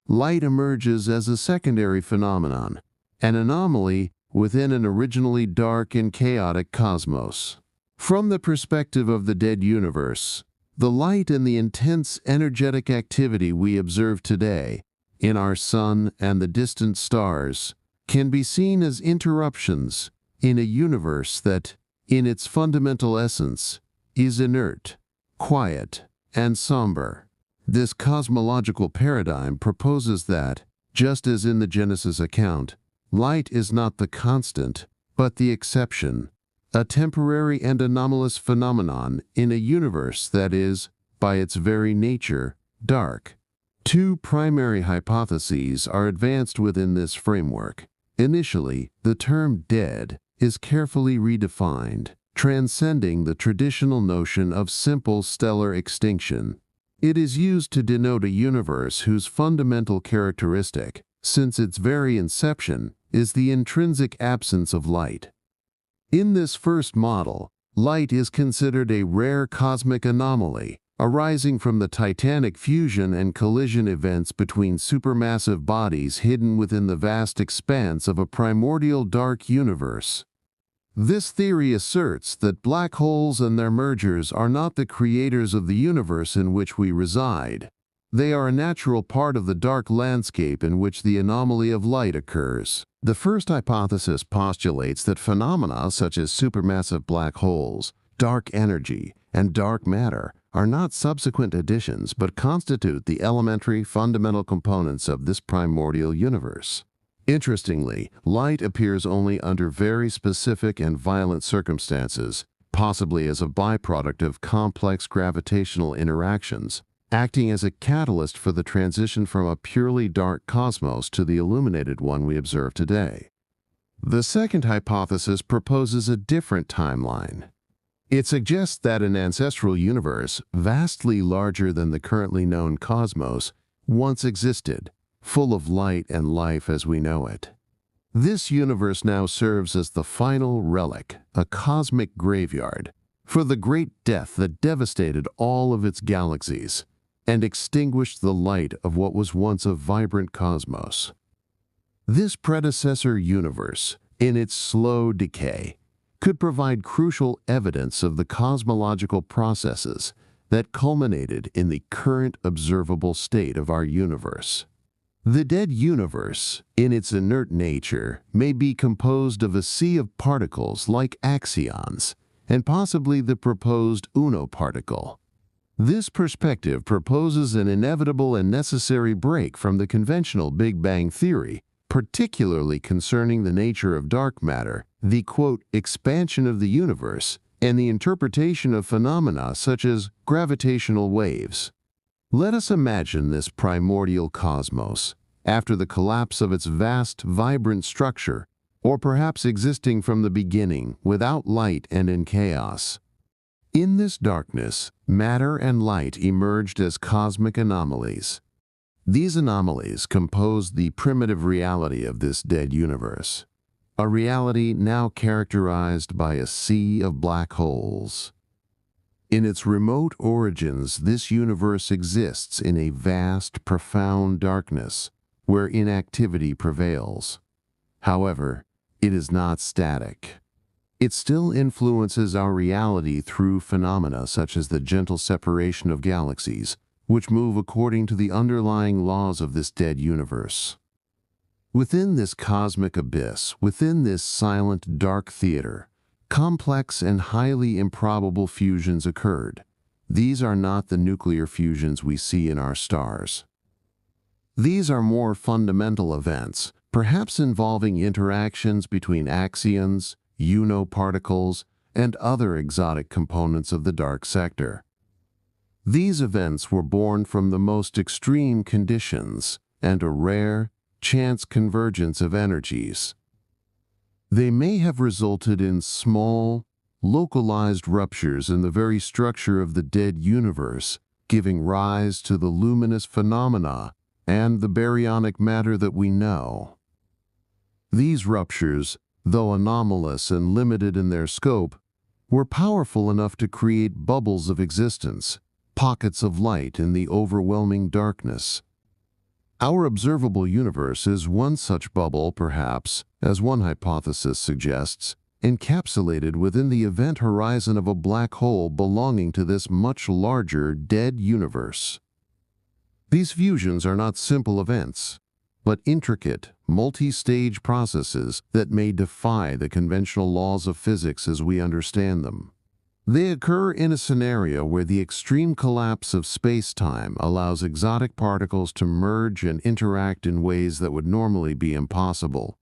Light emerges as a secondary phenomenon, an anomaly within an originally dark and chaotic cosmos. From the perspective of the dead universe, the light and the intense energetic activity we observe today in our sun and the distant stars can be seen as interruptions in a universe that, in its fundamental essence, is inert, quiet, and somber. This cosmological paradigm proposes that, just as in the Genesis account, light is not the constant, but the exception, a temporary and anomalous phenomenon in a universe that is, by its very nature, dark. Two primary hypotheses are advanced within this framework. Initially, the term dead is carefully redefined, transcending the traditional notion of simple stellar extinction. It is used to denote a universe whose fundamental characteristic, since its very inception, is the intrinsic absence of light. In this first model, light is considered a rare cosmic anomaly, arising from the titanic fusion and collision events between supermassive bodies hidden within the vast expanse of a primordial dark universe. This theory asserts that black holes and their mergers are not the creators of the universe in which we reside. They are a natural part of the dark landscape in which the anomaly of light occurs. The first hypothesis postulates that phenomena such as supermassive black holes, dark energy, and dark matter are not subsequent additions but constitute the elementary fundamental components of this primordial universe. Interestingly, light appears only under very specific and violent circumstances, possibly as a byproduct of complex gravitational interactions, acting as a catalyst for the transition from a purely dark cosmos to the illuminated one we observe today. The second hypothesis proposes a different timeline. It suggests that an ancestral universe, vastly larger than the currently known cosmos, once existed, full of light and life as we know it. This universe now serves as the final relic, a cosmic graveyard, for the great death that devastated all of its galaxies and extinguished the light of what was once a vibrant cosmos. This predecessor universe, in its slow decay, could provide crucial evidence of the cosmological processes that culminated in the current observable state of our universe. The dead universe, in its inert nature, may be composed of a sea of particles like axions, and possibly the proposed Uno particle. This perspective proposes an inevitable and necessary break from the conventional Big Bang theory, particularly concerning the nature of dark matter, the, quote, expansion of the universe, and the interpretation of phenomena such as gravitational waves. Let us imagine this primordial cosmos, after the collapse of its vast, vibrant structure, or perhaps existing from the beginning, without light and in chaos. In this darkness, matter and light emerged as cosmic anomalies. These anomalies compose the primitive reality of this dead universe, a reality now characterized by a sea of black holes. In its remote origins, this universe exists in a vast, profound darkness where inactivity prevails. However, it is not static. It still influences our reality through phenomena such as the gentle separation of galaxies, which move according to the underlying laws of this dead universe. Within this cosmic abyss, within this silent, dark theater, complex and highly improbable fusions occurred. These are not the nuclear fusions we see in our stars. These are more fundamental events, perhaps involving interactions between axions, Uno particles, and other exotic components of the dark sector. These events were born from the most extreme conditions and a rare, chance convergence of energies. They may have resulted in small, localized ruptures in the very structure of the dead universe giving rise to the luminous phenomena and the baryonic matter that we know. These ruptures, though anomalous and limited in their scope, were powerful enough to create bubbles of existence, pockets of light in the overwhelming darkness. Our observable universe is one such bubble, perhaps, as one hypothesis suggests, encapsulated within the event horizon of a black hole belonging to this much larger dead universe. These fusions are not simple events, but intricate, multi-stage processes that may defy the conventional laws of physics as we understand them. They occur in a scenario where the extreme collapse of space-time allows exotic particles to merge and interact in ways that would normally be impossible.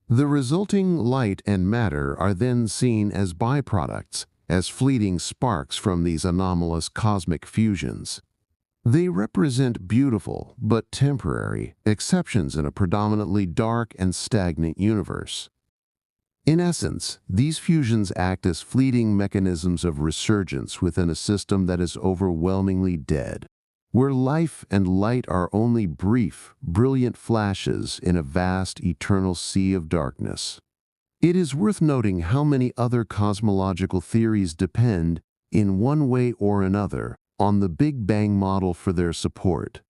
The resulting light and matter are then seen as byproducts, as fleeting sparks from these anomalous cosmic fusions. They represent beautiful, but temporary, exceptions in a predominantly dark and stagnant universe. In essence, these fusions act as fleeting mechanisms of resurgence within a system that is overwhelmingly dead, where life and light are only brief, brilliant flashes in a vast, eternal sea of darkness. It is worth noting how many other cosmological theories depend, in one way or another, on the Big Bang model for their support.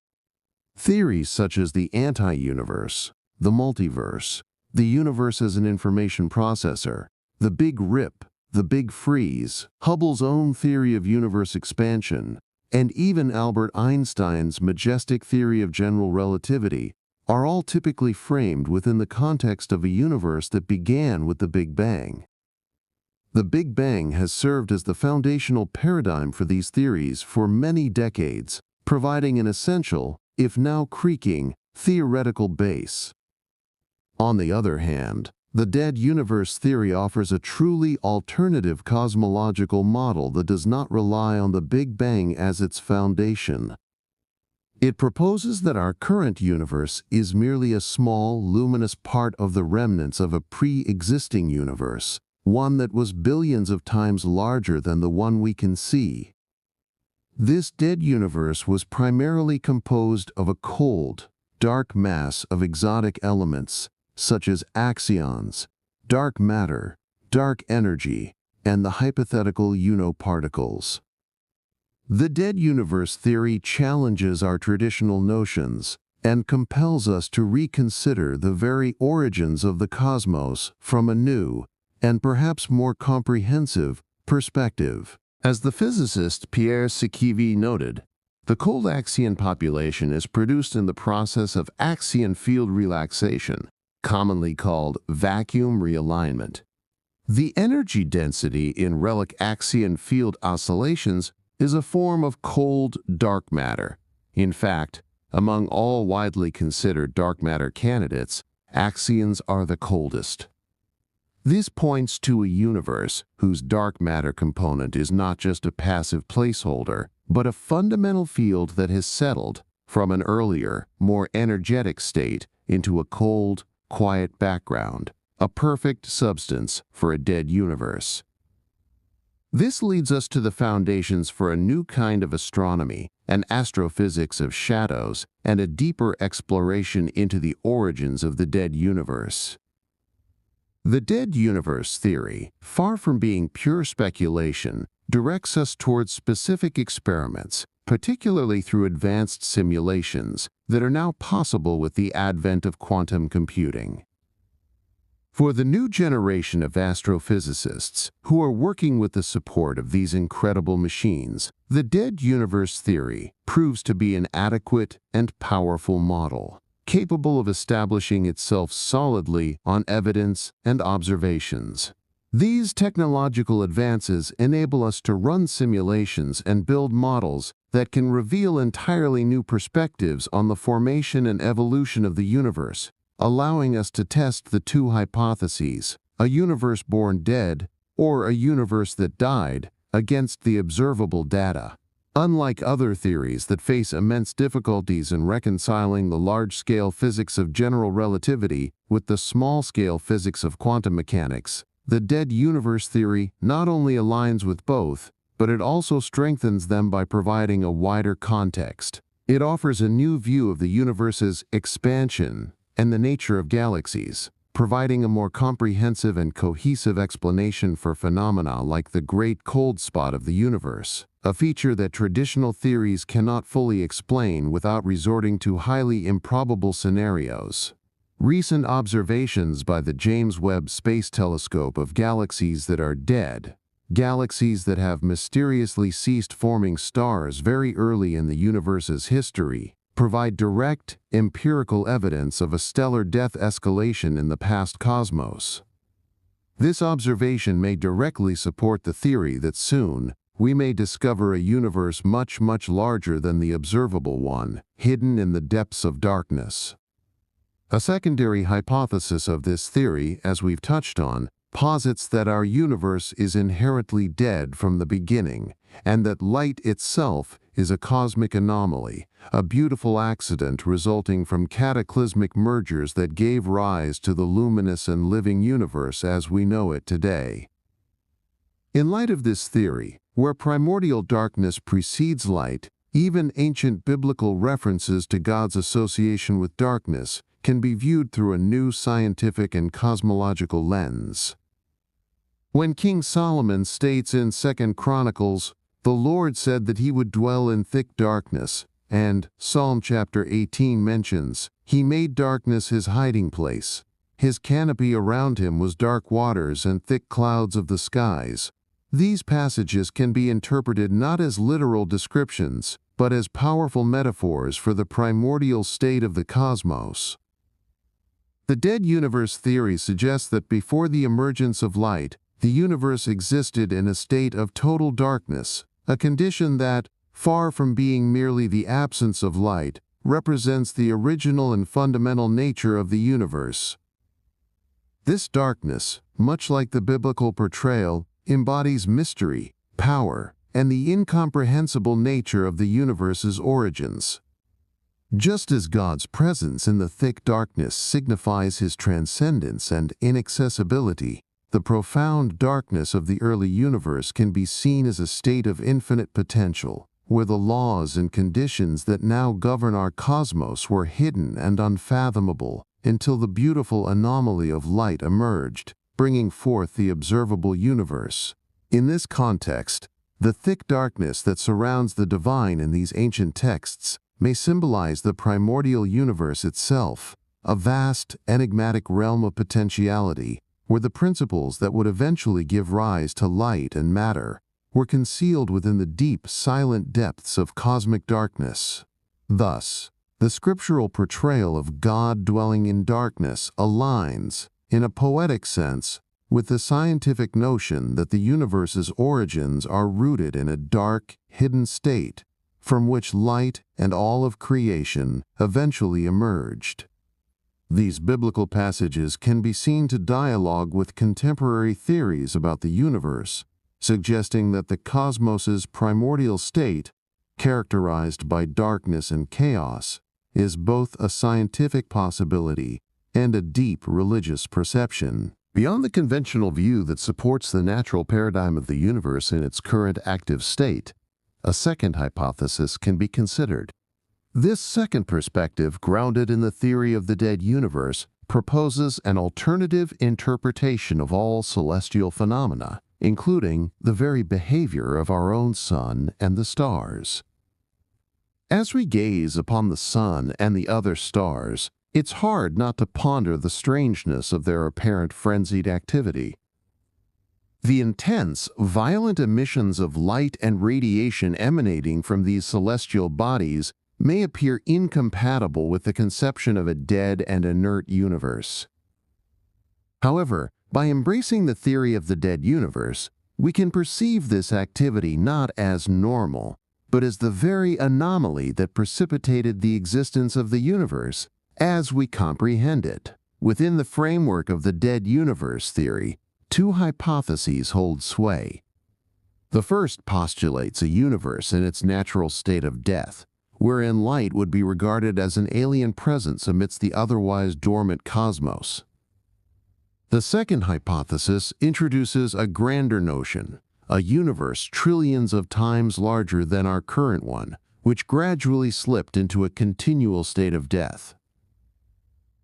Theories such as the anti-universe, the multiverse, the universe as an information processor, the Big Rip, the Big Freeze, Hubble's own theory of universe expansion, and even Albert Einstein's majestic theory of general relativity are all typically framed within the context of a universe that began with the Big Bang. The Big Bang has served as the foundational paradigm for these theories for many decades, providing an essential, if now creaking, theoretical base. On the other hand, the dead universe theory offers a truly alternative cosmological model that does not rely on the Big Bang as its foundation. It proposes that our current universe is merely a small, luminous part of the remnants of a pre-existing universe, one that was billions of times larger than the one we can see. This dead universe was primarily composed of a cold, dark mass of exotic elements, such as axions, dark matter, dark energy, and the hypothetical particles. The dead universe theory challenges our traditional notions and compels us to reconsider the very origins of the cosmos from a new, and perhaps more comprehensive, perspective. As the physicist Pierre Schiavi noted, the cold axion population is produced in the process of axion field relaxation, commonly called vacuum realignment. The energy density in relic axion field oscillations is a form of cold dark matter. In fact, among all widely considered dark matter candidates, axions are the coldest. This points to a universe whose dark matter component is not just a passive placeholder, but a fundamental field that has settled from an earlier, more energetic state into a cold, quiet background, a perfect substance for a dead universe. This leads us to the foundations for a new kind of astronomy, an astrophysics of shadows, and a deeper exploration into the origins of the dead universe. The dead universe theory, far from being pure speculation, directs us towards specific experiments, particularly through advanced simulations that are now possible with the advent of quantum computing. For the new generation of astrophysicists who are working with the support of these incredible machines, the dead universe theory proves to be an adequate and powerful model, capable of establishing itself solidly on evidence and observations. These technological advances enable us to run simulations and build models that can reveal entirely new perspectives on the formation and evolution of the universe, allowing us to test the two hypotheses, a universe born dead or a universe that died, against the observable data. Unlike other theories that face immense difficulties in reconciling the large-scale physics of general relativity with the small-scale physics of quantum mechanics, the dead universe theory not only aligns with both, but it also strengthens them by providing a wider context. It offers a new view of the universe's expansion and the nature of galaxies, providing a more comprehensive and cohesive explanation for phenomena like the great cold spot of the universe, a feature that traditional theories cannot fully explain without resorting to highly improbable scenarios. Recent observations by the James Webb Space Telescope of galaxies that are dead, galaxies that have mysteriously ceased forming stars very early in the universe's history, provide direct, empirical evidence of a stellar death escalation in the past cosmos. This observation may directly support the theory that soon we may discover a universe much, much larger than the observable one, hidden in the depths of darkness. A secondary hypothesis of this theory, as we've touched on, posits that our universe is inherently dead from the beginning, and that light itself is a cosmic anomaly, a beautiful accident resulting from cataclysmic mergers that gave rise to the luminous and living universe as we know it today. In light of this theory, where primordial darkness precedes light, even ancient biblical references to God's association with darkness can be viewed through a new scientific and cosmological lens. When King Solomon states in 2 Chronicles, "The Lord said that he would dwell in thick darkness," and Psalm chapter 18 mentions, "He made darkness his hiding place. His canopy around him was dark waters and thick clouds of the skies." These passages can be interpreted not as literal descriptions, but as powerful metaphors for the primordial state of the cosmos. The dead universe theory suggests that before the emergence of light, the universe existed in a state of total darkness, a condition that, far from being merely the absence of light, represents the original and fundamental nature of the universe. This darkness, much like the biblical portrayal, embodies mystery, power, and the incomprehensible nature of the universe's origins. Just as God's presence in the thick darkness signifies his transcendence and inaccessibility, the profound darkness of the early universe can be seen as a state of infinite potential, where the laws and conditions that now govern our cosmos were hidden and unfathomable until the beautiful anomaly of light emerged, bringing forth the observable universe. In this context, the thick darkness that surrounds the divine in these ancient texts may symbolize the primordial universe itself, a vast, enigmatic realm of potentiality, where the principles that would eventually give rise to light and matter were concealed within the deep, silent depths of cosmic darkness. Thus, the scriptural portrayal of God dwelling in darkness aligns, in a poetic sense, with the scientific notion that the universe's origins are rooted in a dark, hidden state, from which light and all of creation eventually emerged. These biblical passages can be seen to dialogue with contemporary theories about the universe, suggesting that the cosmos's primordial state, characterized by darkness and chaos, is both a scientific possibility and a deep religious perception. Beyond the conventional view that supports the natural paradigm of the universe in its current active state, a second hypothesis can be considered. This second perspective, grounded in the theory of the dead universe, proposes an alternative interpretation of all celestial phenomena, including the very behavior of our own sun and the stars. As we gaze upon the sun and the other stars, it's hard not to ponder the strangeness of their apparent frenzied activity. The intense, violent emissions of light and radiation emanating from these celestial bodies may appear incompatible with the conception of a dead and inert universe. However, by embracing the theory of the dead universe, we can perceive this activity not as normal, but as the very anomaly that precipitated the existence of the universe as we comprehend it. Within the framework of the dead universe theory, two hypotheses hold sway. The first postulates a universe in its natural state of death, wherein light would be regarded as an alien presence amidst the otherwise dormant cosmos. The second hypothesis introduces a grander notion, a universe trillions of times larger than our current one, which gradually slipped into a continual state of death.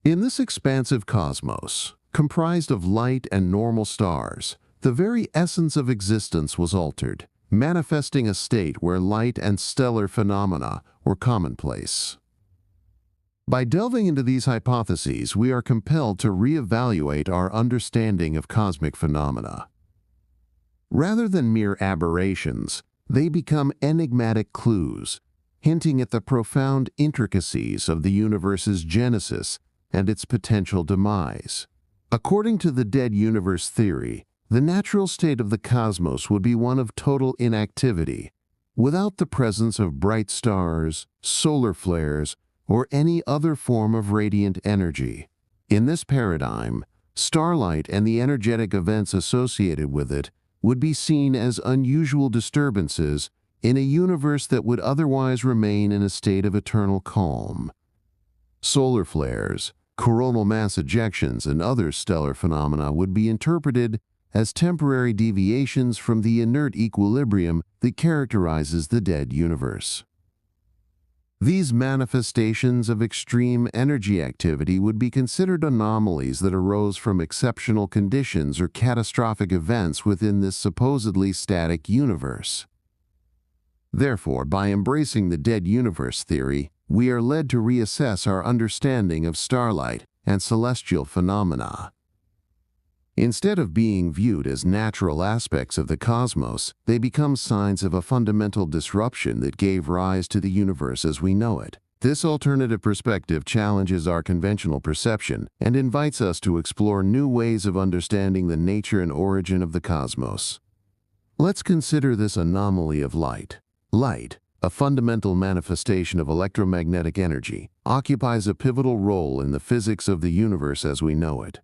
In this expansive cosmos, comprised of light and normal stars, the very essence of existence was altered, manifesting a state where light and stellar phenomena were commonplace. By delving into these hypotheses, we are compelled to reevaluate our understanding of cosmic phenomena. Rather than mere aberrations, they become enigmatic clues, hinting at the profound intricacies of the universe's genesis and its potential demise. According to the dead universe theory, the natural state of the cosmos would be one of total inactivity, without the presence of bright stars, solar flares, or any other form of radiant energy. In this paradigm, starlight and the energetic events associated with it would be seen as unusual disturbances in a universe that would otherwise remain in a state of eternal calm. Solar flares, coronal mass ejections, and other stellar phenomena would be interpreted as temporary deviations from the inert equilibrium that characterizes the dead universe. These manifestations of extreme energy activity would be considered anomalies that arose from exceptional conditions or catastrophic events within this supposedly static universe. Therefore, by embracing the dead universe theory, we are led to reassess our understanding of starlight and celestial phenomena. Instead of being viewed as natural aspects of the cosmos, they become signs of a fundamental disruption that gave rise to the universe as we know it. This alternative perspective challenges our conventional perception and invites us to explore new ways of understanding the nature and origin of the cosmos. Let's consider this anomaly of light. Light, a fundamental manifestation of electromagnetic energy, occupies a pivotal role in the physics of the universe as we know it.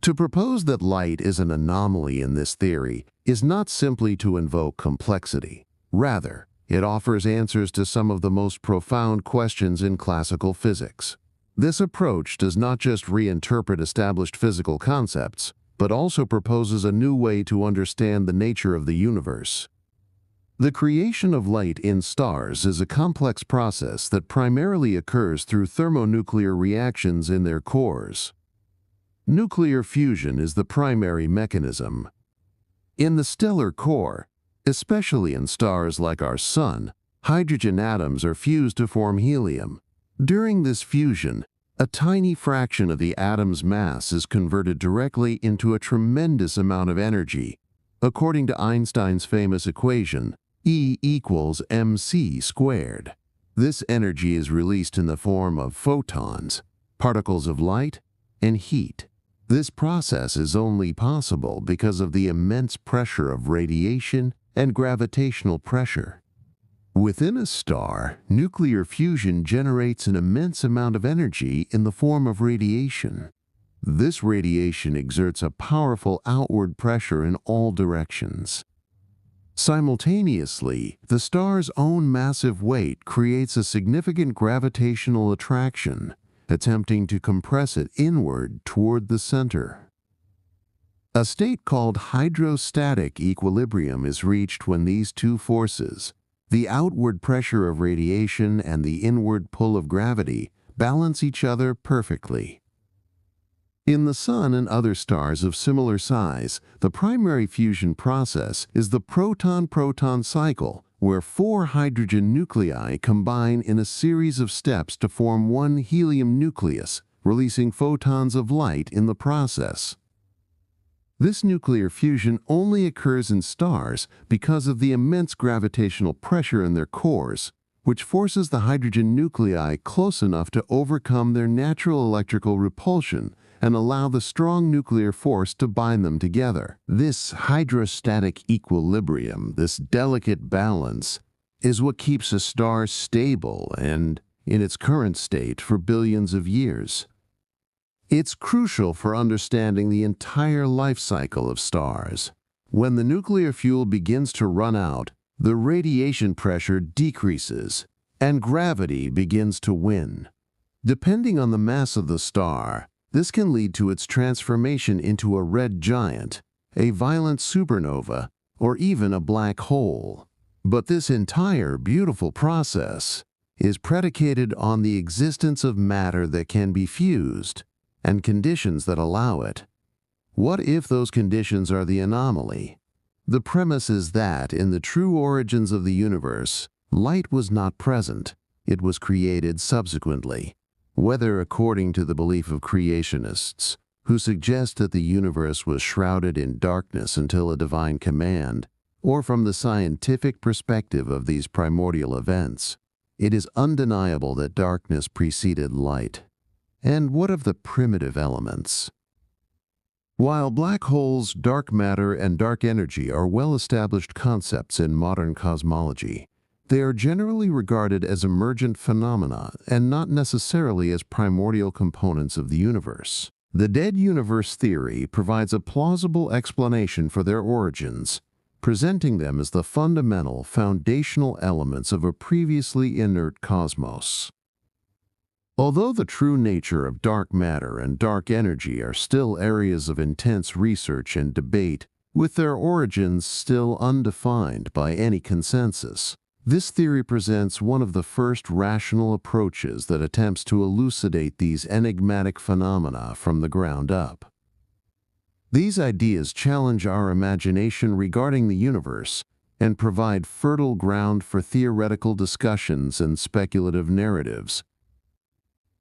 To propose that light is an anomaly in this theory is not simply to invoke complexity. Rather, it offers answers to some of the most profound questions in classical physics. This approach does not just reinterpret established physical concepts, but also proposes a new way to understand the nature of the universe. The creation of light in stars is a complex process that primarily occurs through thermonuclear reactions in their cores. Nuclear fusion is the primary mechanism. In the stellar core, especially in stars like our Sun, hydrogen atoms are fused to form helium. During this fusion, a tiny fraction of the atom's mass is converted directly into a tremendous amount of energy. According to Einstein's famous equation, E equals mc squared. This energy is released in the form of photons, particles of light, and heat. This process is only possible because of the immense pressure of radiation and gravitational pressure. Within a star, nuclear fusion generates an immense amount of energy in the form of radiation. This radiation exerts a powerful outward pressure in all directions. Simultaneously, the star's own massive weight creates a significant gravitational attraction, attempting to compress it inward toward the center. A state called hydrostatic equilibrium is reached when these two forces, the outward pressure of radiation and the inward pull of gravity, balance each other perfectly. In the Sun and other stars of similar size, the primary fusion process is the proton-proton cycle, where 4 hydrogen nuclei combine in a series of steps to form one helium nucleus, releasing photons of light in the process. This nuclear fusion only occurs in stars because of the immense gravitational pressure in their cores, which forces the hydrogen nuclei close enough to overcome their natural electrical repulsion and allow the strong nuclear force to bind them together. This hydrostatic equilibrium, this delicate balance, is what keeps a star stable and in its current state for billions of years. It's crucial for understanding the entire life cycle of stars. When the nuclear fuel begins to run out, the radiation pressure decreases and gravity begins to win. Depending on the mass of the star, this can lead to its transformation into a red giant, a violent supernova, or even a black hole. But this entire beautiful process is predicated on the existence of matter that can be fused and conditions that allow it. What if those conditions are the anomaly? The premise is that in the true origins of the universe, light was not present. It was created subsequently. Whether according to the belief of creationists, who suggest that the universe was shrouded in darkness until a divine command, or from the scientific perspective of these primordial events, it is undeniable that darkness preceded light. And what of the primitive elements? While black holes, dark matter, and dark energy are well-established concepts in modern cosmology, they are generally regarded as emergent phenomena and not necessarily as primordial components of the universe. The dead universe theory provides a plausible explanation for their origins, presenting them as the fundamental, foundational elements of a previously inert cosmos. Although the true nature of dark matter and dark energy are still areas of intense research and debate, with their origins still undefined by any consensus, this theory presents one of the first rational approaches that attempts to elucidate these enigmatic phenomena from the ground up. These ideas challenge our imagination regarding the universe and provide fertile ground for theoretical discussions and speculative narratives.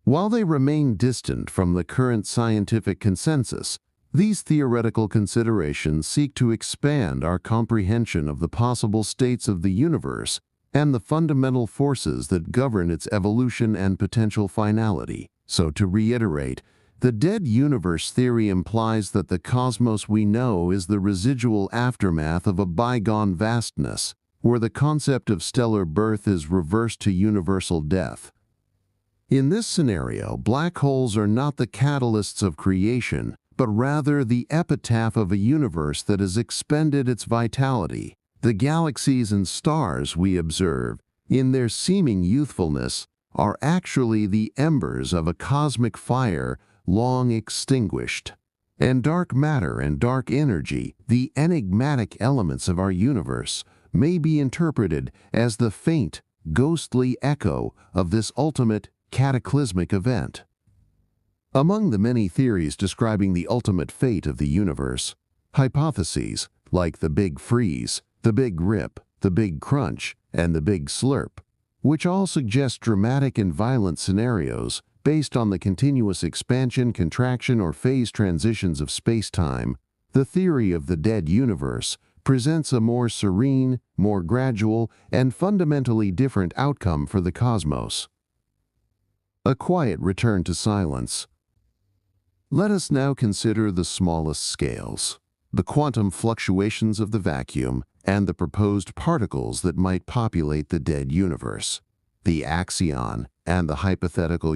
While they remain distant from the current scientific consensus, these theoretical considerations seek to expand our comprehension of the possible states of the universe and the fundamental forces that govern its evolution and potential finality. So, to reiterate, the dead universe theory implies that the cosmos we know is the residual aftermath of a bygone vastness, where the concept of stellar birth is reversed to universal death. In this scenario, black holes are not the catalysts of creation, but rather the epitaph of a universe that has expended its vitality. The galaxies and stars we observe, in their seeming youthfulness, are actually the embers of a cosmic fire long extinguished. And dark matter and dark energy, the enigmatic elements of our universe, may be interpreted as the faint, ghostly echo of this ultimate cataclysmic event. Among the many theories describing the ultimate fate of the universe, hypotheses like the Big Freeze, the Big Rip, the Big Crunch, and the Big Slurp, which all suggest dramatic and violent scenarios based on the continuous expansion, contraction, or phase transitions of space-time, the theory of the dead universe presents a more serene, more gradual, and fundamentally different outcome for the cosmos. A quiet return to silence. Let us now consider the smallest scales, the quantum fluctuations of the vacuum and the proposed particles that might populate the dead universe, the axion and the hypothetical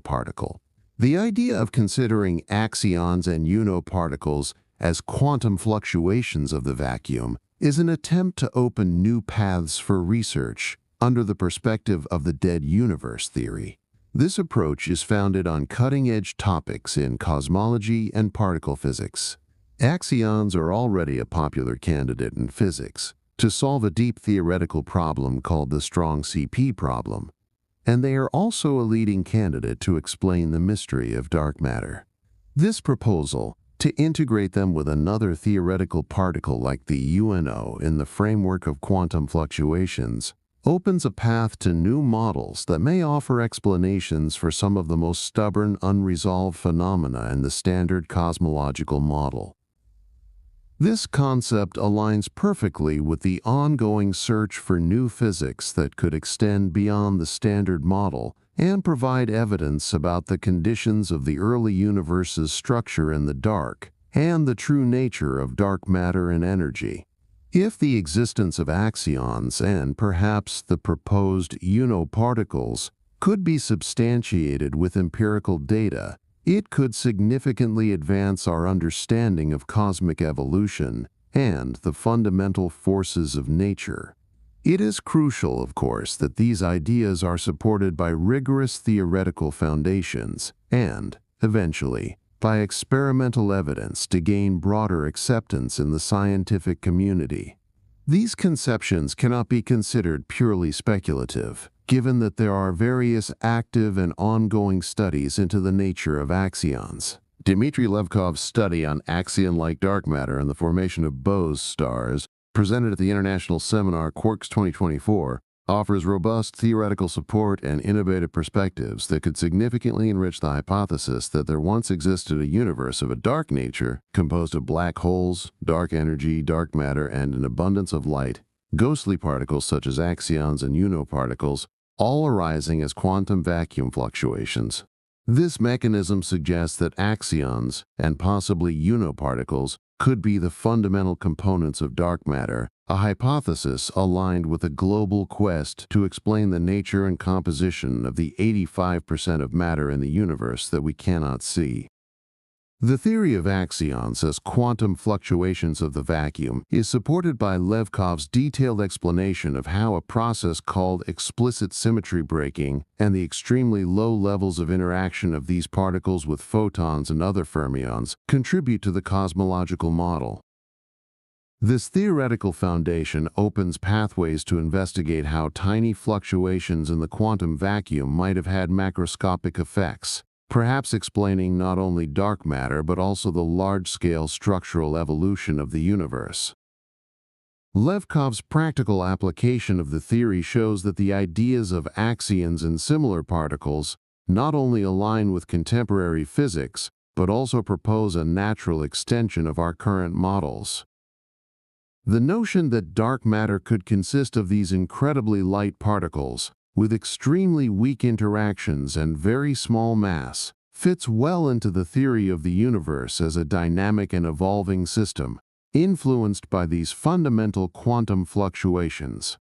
particle. The idea of considering axions and particles as quantum fluctuations of the vacuum is an attempt to open new paths for research under the perspective of the dead universe theory. This approach is founded on cutting-edge topics in cosmology and particle physics. Axions are already a popular candidate in physics to solve a deep theoretical problem called the strong CP problem, and they are also a leading candidate to explain the mystery of dark matter. This proposal, to integrate them with another theoretical particle like the UNO in the framework of quantum fluctuations, opens a path to new models that may offer explanations for some of the most stubborn, unresolved phenomena in the standard cosmological model. This concept aligns perfectly with the ongoing search for new physics that could extend beyond the standard model and provide evidence about the conditions of the early universe's structure in the dark and the true nature of dark matter and energy. If the existence of axions and perhaps the proposed particles could be substantiated with empirical data, it could significantly advance our understanding of cosmic evolution and the fundamental forces of nature. It is crucial, of course, that these ideas are supported by rigorous theoretical foundations and, eventually, by experimental evidence to gain broader acceptance in the scientific community. These conceptions cannot be considered purely speculative, given that there are various active and ongoing studies into the nature of axions. Dmitry Levkov's study on axion-like dark matter and the formation of Bose stars, presented at the International Seminar Quarks 2024, offers robust theoretical support and innovative perspectives that could significantly enrich the hypothesis that there once existed a universe of a dark nature composed of black holes, dark energy, dark matter, and an abundance of light, ghostly particles such as axions and UNO-particles, all arising as quantum vacuum fluctuations. This mechanism suggests that axions, and possibly UNO-particles, could be the fundamental components of dark matter, a hypothesis aligned with a global quest to explain the nature and composition of the 85% of matter in the universe that we cannot see. The theory of axions as quantum fluctuations of the vacuum is supported by Levkov's detailed explanation of how a process called explicit symmetry breaking and the extremely low levels of interaction of these particles with photons and other fermions contribute to the cosmological model. This theoretical foundation opens pathways to investigate how tiny fluctuations in the quantum vacuum might have had macroscopic effects, perhaps explaining not only dark matter but also the large-scale structural evolution of the universe. Levkov's practical application of the theory shows that the ideas of axions and similar particles not only align with contemporary physics, but also propose a natural extension of our current models. The notion that dark matter could consist of these incredibly light particles, with extremely weak interactions and very small mass, fits well into the theory of the universe as a dynamic and evolving system, influenced by these fundamental quantum fluctuations.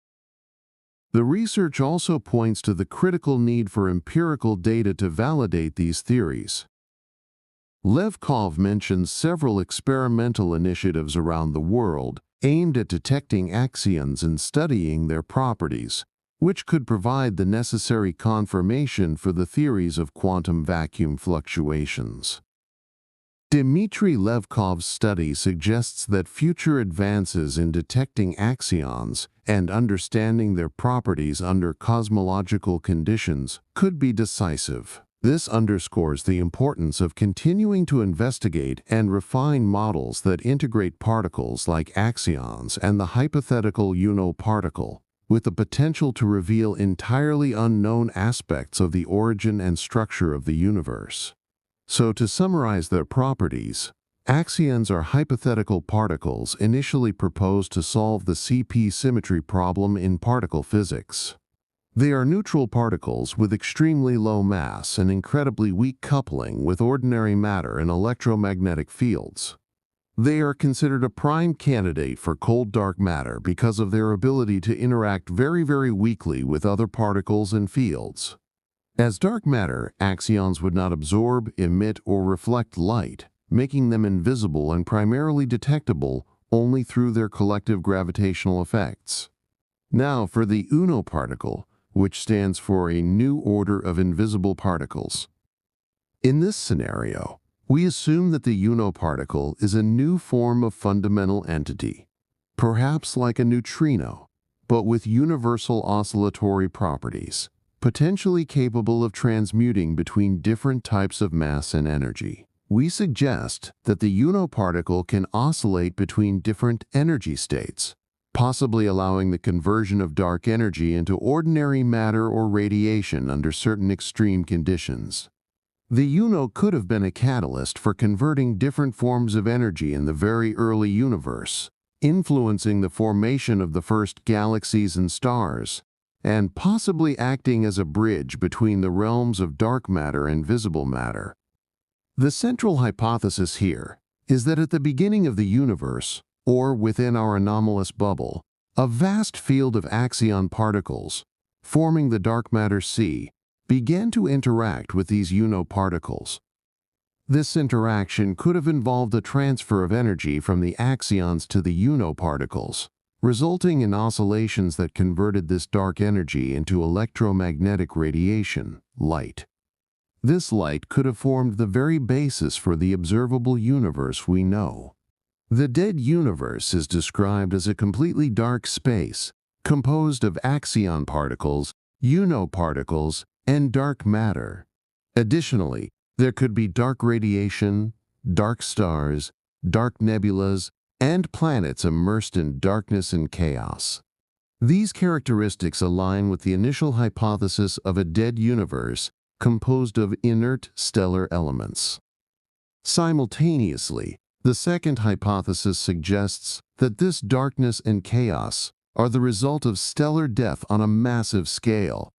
The research also points to the critical need for empirical data to validate these theories. Levkov mentions several experimental initiatives around the world aimed at detecting axions and studying their properties, which could provide the necessary confirmation for the theories of quantum vacuum fluctuations. Dmitry Levkov's study suggests that future advances in detecting axions and understanding their properties under cosmological conditions could be decisive. This underscores the importance of continuing to investigate and refine models that integrate particles like axions and the hypothetical UNO particle, with the potential to reveal entirely unknown aspects of the origin and structure of the universe. So, to summarize their properties, axions are hypothetical particles initially proposed to solve the CP symmetry problem in particle physics. They are neutral particles with extremely low mass and incredibly weak coupling with ordinary matter and electromagnetic fields. They are considered a prime candidate for cold dark matter because of their ability to interact very weakly with other particles and fields. As dark matter, axions would not absorb, emit, or reflect light, making them invisible and primarily detectable only through their collective gravitational effects. Now for the UNO particle, which stands for a new order of invisible particles. In this scenario, we assume that the UNO particle is a new form of fundamental entity, perhaps like a neutrino, but with universal oscillatory properties, potentially capable of transmuting between different types of mass and energy. We suggest that the UNO particle can oscillate between different energy states, possibly allowing the conversion of dark energy into ordinary matter or radiation under certain extreme conditions. The UNO could have been a catalyst for converting different forms of energy in the very early universe, influencing the formation of the first galaxies and stars, and possibly acting as a bridge between the realms of dark matter and visible matter. The central hypothesis here is that at the beginning of the universe, or within our anomalous bubble, a vast field of axion particles, forming the dark matter sea, began to interact with these UNO particles. This interaction could have involved a transfer of energy from the axions to the UNO particles, resulting in oscillations that converted this dark energy into electromagnetic radiation, light. This light could have formed the very basis for the observable universe we know. The dead universe is described as a completely dark space, composed of axion particles, particles, and dark matter. Additionally, there could be dark radiation, dark stars, dark nebulas, and planets immersed in darkness and chaos. These characteristics align with the initial hypothesis of a dead universe composed of inert stellar elements. Simultaneously, the second hypothesis suggests that this darkness and chaos are the result of stellar death on a massive scale.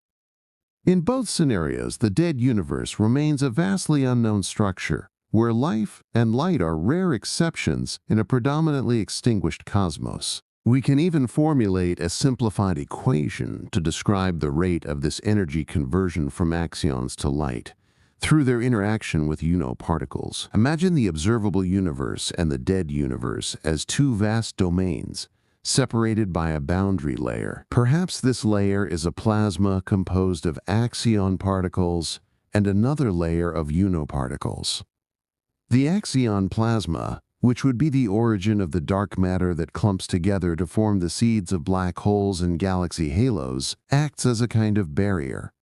In both scenarios, the dead universe remains a vastly unknown structure, where life and light are rare exceptions in a predominantly extinguished cosmos. We can even formulate a simplified equation to describe the rate of this energy conversion from axions to light through their interaction with particles. Imagine the observable universe and the dead universe as two vast domains, separated by a boundary layer. Perhaps this layer is a plasma composed of axion particles and another layer of particles. The axion plasma, which would be the origin of the dark matter that clumps together to form the seeds of black holes and galaxy halos, acts as a kind of barrier.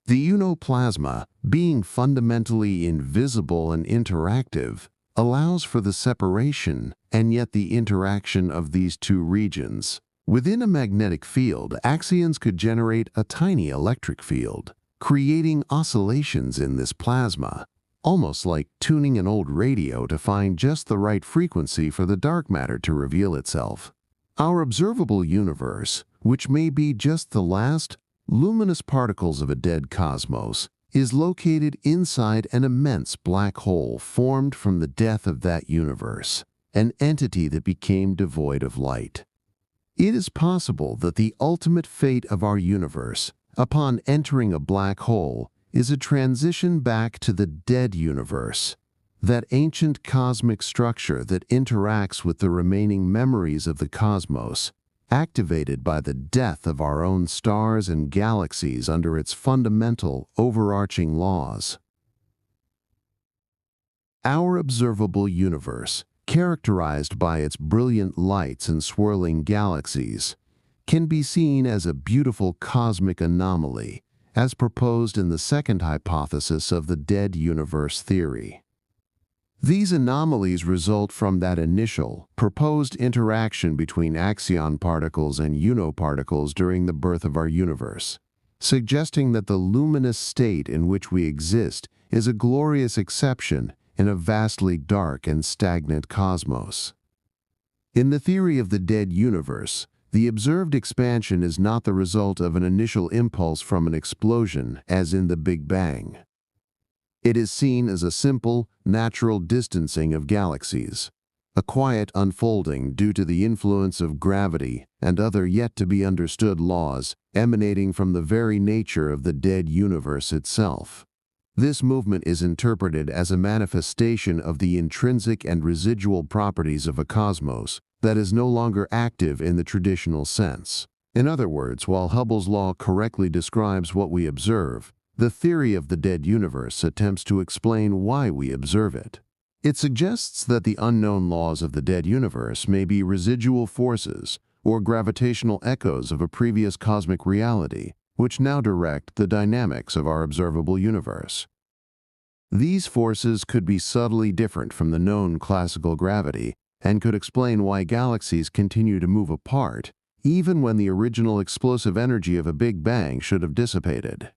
The plasma, being fundamentally invisible and interactive, allows for the separation and yet the interaction of these two regions. Within a magnetic field, axions could generate a tiny electric field, creating oscillations in this plasma, almost like tuning an old radio to find just the right frequency for the dark matter to reveal itself. Our observable universe, which may be just the last luminous particles of a dead cosmos, is located inside an immense black hole formed from the death of that universe, an entity that became devoid of light. It is possible that the ultimate fate of our universe, upon entering a black hole, is a transition back to the dead universe, that ancient cosmic structure that interacts with the remaining memories of the cosmos, activated by the death of our own stars and galaxies under its fundamental, overarching laws. Our observable universe, characterized by its brilliant lights and swirling galaxies, can be seen as a beautiful cosmic anomaly, as proposed in the second hypothesis of the dead universe theory. These anomalies result from that initial, proposed interaction between axion particles and particles during the birth of our universe, suggesting that the luminous state in which we exist is a glorious exception in a vastly dark and stagnant cosmos. In the theory of the dead universe, the observed expansion is not the result of an initial impulse from an explosion, as in the Big Bang. It is seen as a simple, natural distancing of galaxies, a quiet unfolding due to the influence of gravity and other yet-to-be-understood laws emanating from the very nature of the dead universe itself. This movement is interpreted as a manifestation of the intrinsic and residual properties of a cosmos that is no longer active in the traditional sense. In other words, while Hubble's law correctly describes what we observe, the theory of the dead universe attempts to explain why we observe it. It suggests that the unknown laws of the dead universe may be residual forces or gravitational echoes of a previous cosmic reality, which now direct the dynamics of our observable universe. These forces could be subtly different from the known classical gravity and could explain why galaxies continue to move apart, even when the original explosive energy of a Big Bang should have dissipated.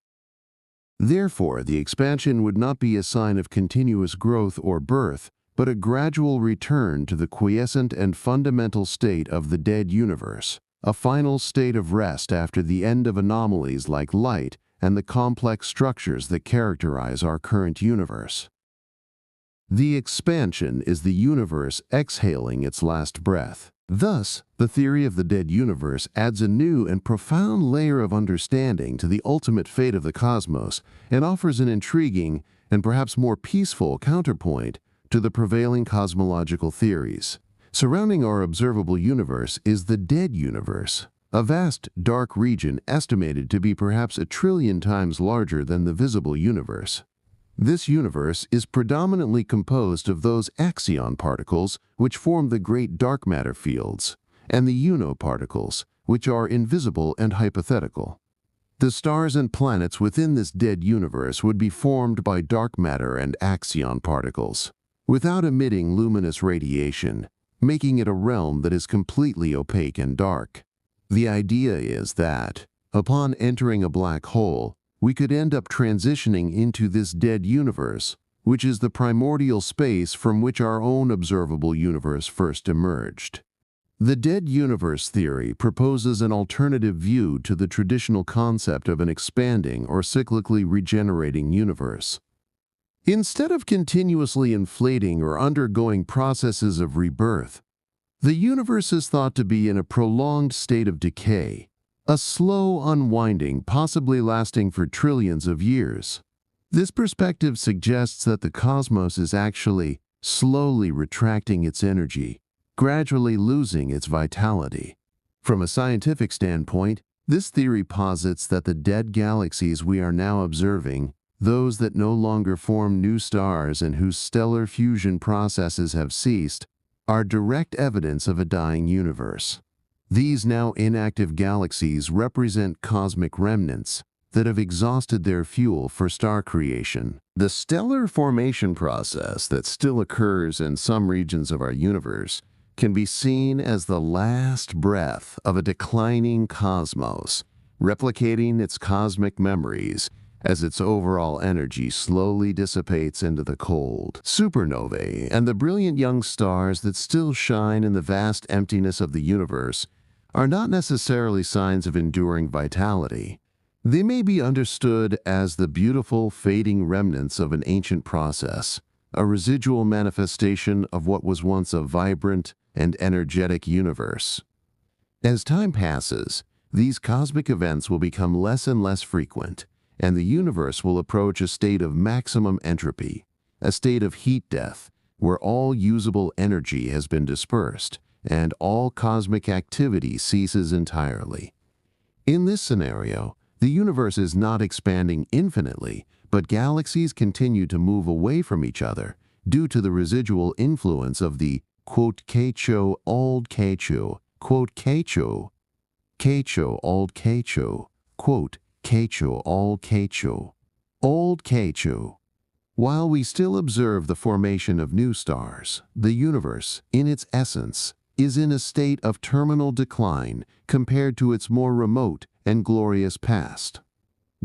Therefore, the expansion would not be a sign of continuous growth or birth, but a gradual return to the quiescent and fundamental state of the dead universe, a final state of rest after the end of anomalies like light and the complex structures that characterize our current universe. The expansion is the universe exhaling its last breath. Thus, the theory of the dead universe adds a new and profound layer of understanding to the ultimate fate of the cosmos and offers an intriguing and perhaps more peaceful counterpoint to the prevailing cosmological theories. Surrounding our observable universe is the dead universe, a vast, dark region estimated to be perhaps 1 trillion times larger than the visible universe. This universe is predominantly composed of those axion particles which form the great dark matter fields, and the particles, which are invisible and hypothetical. The stars and planets within this dead universe would be formed by dark matter and axion particles, without emitting luminous radiation, making it a realm that is completely opaque and dark. The idea is that, upon entering a black hole, we could end up transitioning into this dead universe, which is the primordial space from which our own observable universe first emerged. The dead universe theory proposes an alternative view to the traditional concept of an expanding or cyclically regenerating universe. Instead of continuously inflating or undergoing processes of rebirth, the universe is thought to be in a prolonged state of decay, a slow unwinding possibly lasting for trillions of years. This perspective suggests that the cosmos is actually slowly retracting its energy, gradually losing its vitality. From a scientific standpoint, this theory posits that the dead galaxies we are now observing, those that no longer form new stars and whose stellar fusion processes have ceased, are direct evidence of a dying universe. These now inactive galaxies represent cosmic remnants that have exhausted their fuel for star creation. The stellar formation process that still occurs in some regions of our universe can be seen as the last breath of a declining cosmos, replicating its cosmic memories as its overall energy slowly dissipates into the cold. Supernovae and the brilliant young stars that still shine in the vast emptiness of the universe are not necessarily signs of enduring vitality. They may be understood as the beautiful, fading remnants of an ancient process, a residual manifestation of what was once a vibrant and energetic universe. As time passes, these cosmic events will become less and less frequent, and the universe will approach a state of maximum entropy, a state of heat death, where all usable energy has been dispersed, and all cosmic activity ceases entirely. In this scenario, the universe is not expanding infinitely, but galaxies continue to move away from each other due to the residual influence of the quote Kecho old Kecho, quote Kecho old Kecho, quote Kecho old Kecho, old Kecho. While we still observe the formation of new stars, the universe, in its essence, is in a state of terminal decline compared to its more remote and glorious past.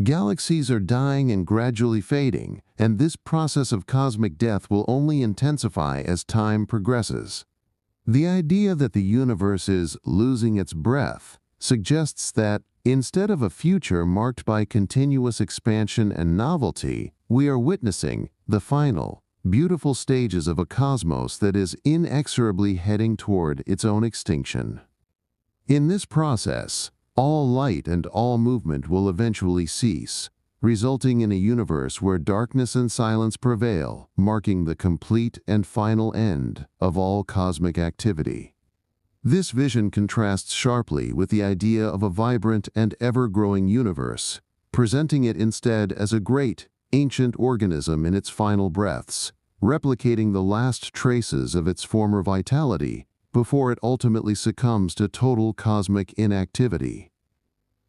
Galaxies are dying and gradually fading, and this process of cosmic death will only intensify as time progresses. The idea that the universe is losing its breath suggests that, instead of a future marked by continuous expansion and novelty, we are witnessing the final, beautiful stages of a cosmos that is inexorably heading toward its own extinction. In this process, all light and all movement will eventually cease, resulting in a universe where darkness and silence prevail, marking the complete and final end of all cosmic activity. This vision contrasts sharply with the idea of a vibrant and ever-growing universe, presenting it instead as a great, ancient organism in its final breaths, replicating the last traces of its former vitality before it ultimately succumbs to total cosmic inactivity.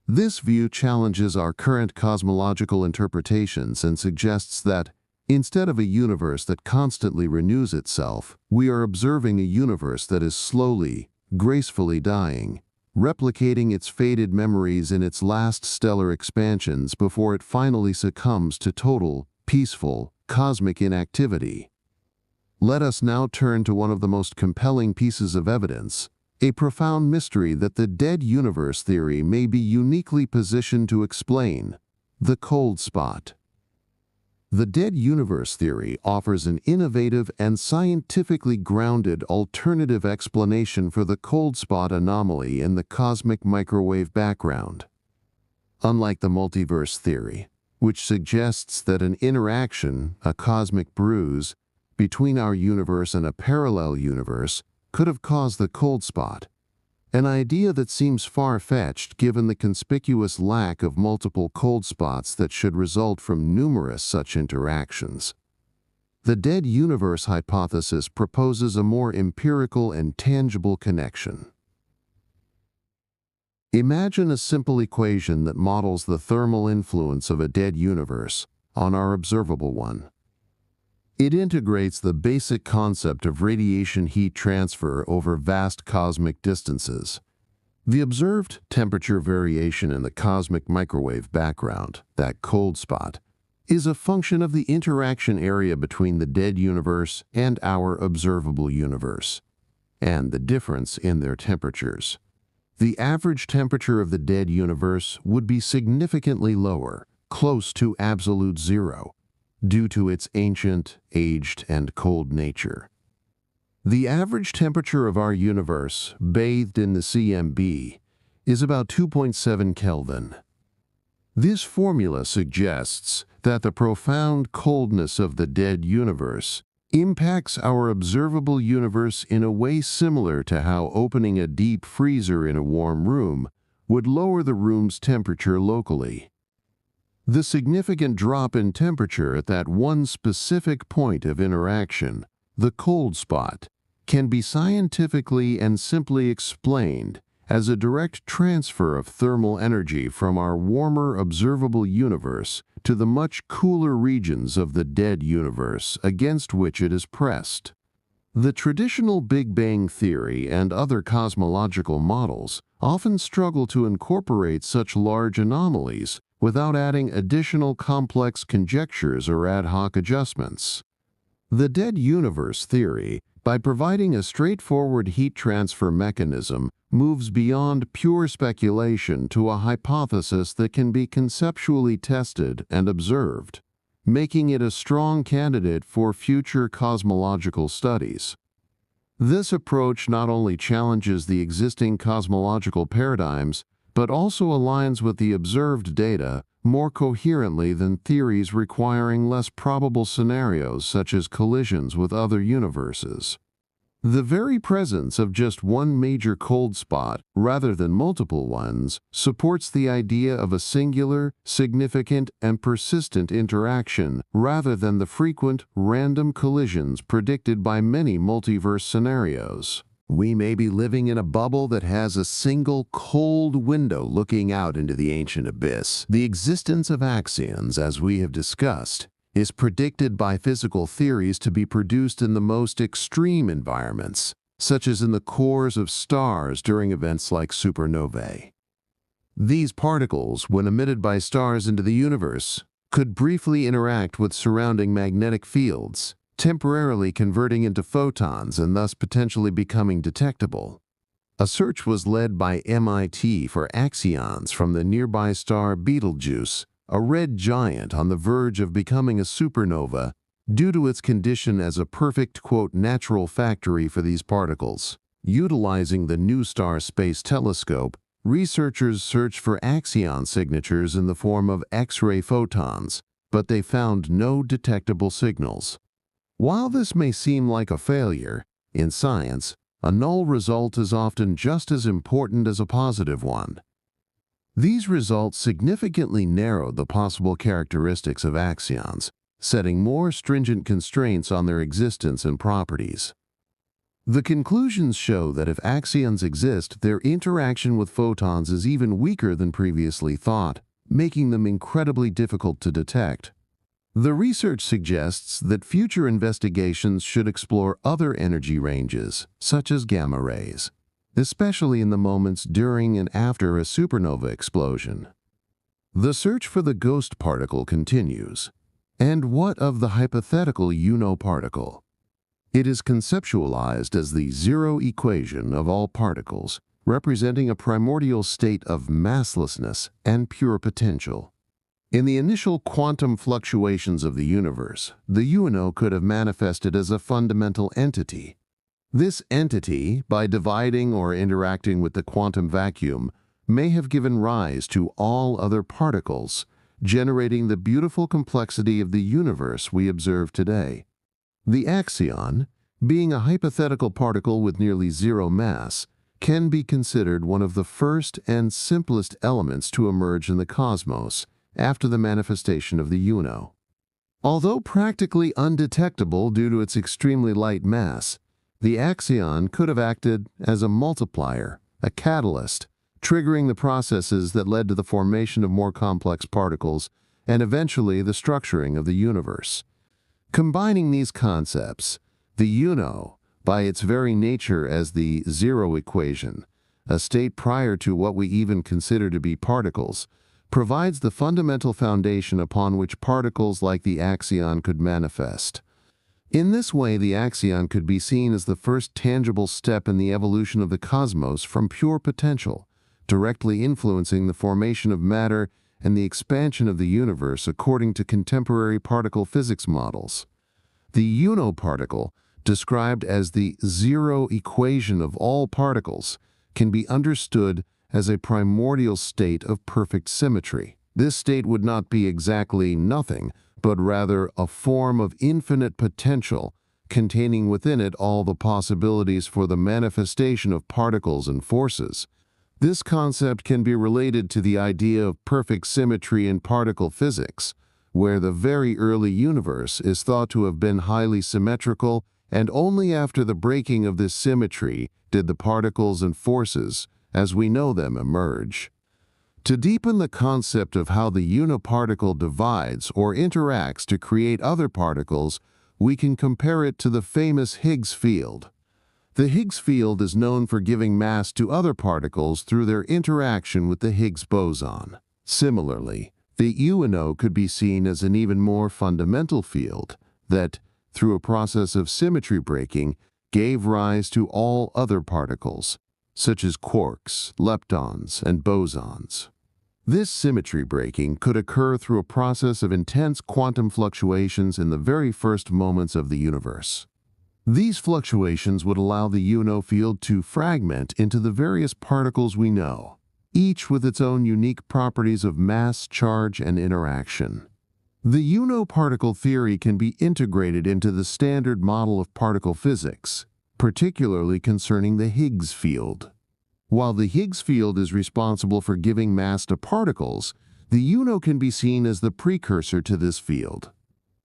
This view challenges our current cosmological interpretations and suggests that, instead of a universe that constantly renews itself, we are observing a universe that is slowly, gracefully dying, replicating its faded memories in its last stellar expansions before it finally succumbs to total, peaceful, cosmic inactivity. Let us now turn to one of the most compelling pieces of evidence, a profound mystery that the dead universe theory may be uniquely positioned to explain: the cold spot. The dead universe theory offers an innovative and scientifically grounded alternative explanation for the cold spot anomaly in the cosmic microwave background. Unlike the multiverse theory, which suggests that an interaction, a cosmic bruise, between our universe and a parallel universe could have caused the cold spot, an idea that seems far-fetched given the conspicuous lack of multiple cold spots that should result from numerous such interactions. The dead universe hypothesis proposes a more empirical and tangible connection. Imagine a simple equation that models the thermal influence of a dead universe on our observable one. It integrates the basic concept of radiation heat transfer over vast cosmic distances. The observed temperature variation in the cosmic microwave background, that cold spot, is a function of the interaction area between the dead universe and our observable universe, and the difference in their temperatures. The average temperature of the dead universe would be significantly lower, close to absolute zero, due to its ancient, aged, and cold nature. The average temperature of our universe, bathed in the CMB, is about 2.7 Kelvin. This formula suggests that the profound coldness of the dead universe impacts our observable universe in a way similar to how opening a deep freezer in a warm room would lower the room's temperature locally. The significant drop in temperature at that one specific point of interaction, the cold spot, can be scientifically and simply explained as a direct transfer of thermal energy from our warmer observable universe to the much cooler regions of the dead universe against which it is pressed. The traditional Big Bang theory and other cosmological models often struggle to incorporate such large anomalies without adding additional complex conjectures or ad hoc adjustments. The dead universe theory, by providing a straightforward heat transfer mechanism, moves beyond pure speculation to a hypothesis that can be conceptually tested and observed, making it a strong candidate for future cosmological studies. This approach not only challenges the existing cosmological paradigms, but also aligns with the observed data more coherently than theories requiring less probable scenarios such as collisions with other universes. The very presence of just one major cold spot, rather than multiple ones, supports the idea of a singular, significant, and persistent interaction rather than the frequent, random collisions predicted by many multiverse scenarios. We may be living in a bubble that has a single cold window looking out into the ancient abyss. The existence of axions, as we have discussed, is predicted by physical theories to be produced in the most extreme environments, such as in the cores of stars during events like supernovae. These particles, when emitted by stars into the universe, could briefly interact with surrounding magnetic fields, temporarily converting into photons and thus potentially becoming detectable. A search was led by MIT for axions from the nearby star Betelgeuse, a red giant on the verge of becoming a supernova due to its condition as a perfect, quote, natural factory for these particles. Utilizing the New Star Space Telescope, researchers searched for axion signatures in the form of X-ray photons, but they found no detectable signals. While this may seem like a failure, in science, a null result is often just as important as a positive one. These results significantly narrowed the possible characteristics of axions, setting more stringent constraints on their existence and properties. The conclusions show that if axions exist, their interaction with photons is even weaker than previously thought, making them incredibly difficult to detect. The research suggests that future investigations should explore other energy ranges, such as gamma rays, especially in the moments during and after a supernova explosion. The search for the ghost particle continues. And what of the hypothetical particle? It is conceptualized as the zero equation of all particles, representing a primordial state of masslessness and pure potential. In the initial quantum fluctuations of the universe, the UNO could have manifested as a fundamental entity. This entity, by dividing or interacting with the quantum vacuum, may have given rise to all other particles, generating the beautiful complexity of the universe we observe today. The axion, being a hypothetical particle with nearly zero mass, can be considered one of the first and simplest elements to emerge in the cosmos after the manifestation of the UNO. Although practically undetectable due to its extremely light mass, the axion could have acted as a multiplier, a catalyst, triggering the processes that led to the formation of more complex particles and eventually the structuring of the universe. Combining these concepts, the UNO, by its very nature as the zero equation, a state prior to what we even consider to be particles, provides the fundamental foundation upon which particles like the axion could manifest. In this way, the axion could be seen as the first tangible step in the evolution of the cosmos from pure potential, directly influencing the formation of matter and the expansion of the universe according to contemporary particle physics models. The UNO particle, described as the zero equation of all particles, can be understood as a primordial state of perfect symmetry. This state would not be exactly nothing, but rather a form of infinite potential, containing within it all the possibilities for the manifestation of particles and forces. This concept can be related to the idea of perfect symmetry in particle physics, where the very early universe is thought to have been highly symmetrical, and only after the breaking of this symmetry did the particles and forces, as we know them, emerge. To deepen the concept of how the uniparticle divides or interacts to create other particles, we can compare it to the famous Higgs field. The Higgs field is known for giving mass to other particles through their interaction with the Higgs boson. Similarly, the UNO could be seen as an even more fundamental field that, through a process of symmetry breaking, gave rise to all other particles, such as quarks, leptons, and bosons. This symmetry breaking could occur through a process of intense quantum fluctuations in the very first moments of the universe. These fluctuations would allow the UNO field to fragment into the various particles we know, each with its own unique properties of mass, charge, and interaction. The UNO particle theory can be integrated into the standard model of particle physics, particularly concerning the Higgs field. While the Higgs field is responsible for giving mass to particles, the UNO can be seen as the precursor to this field.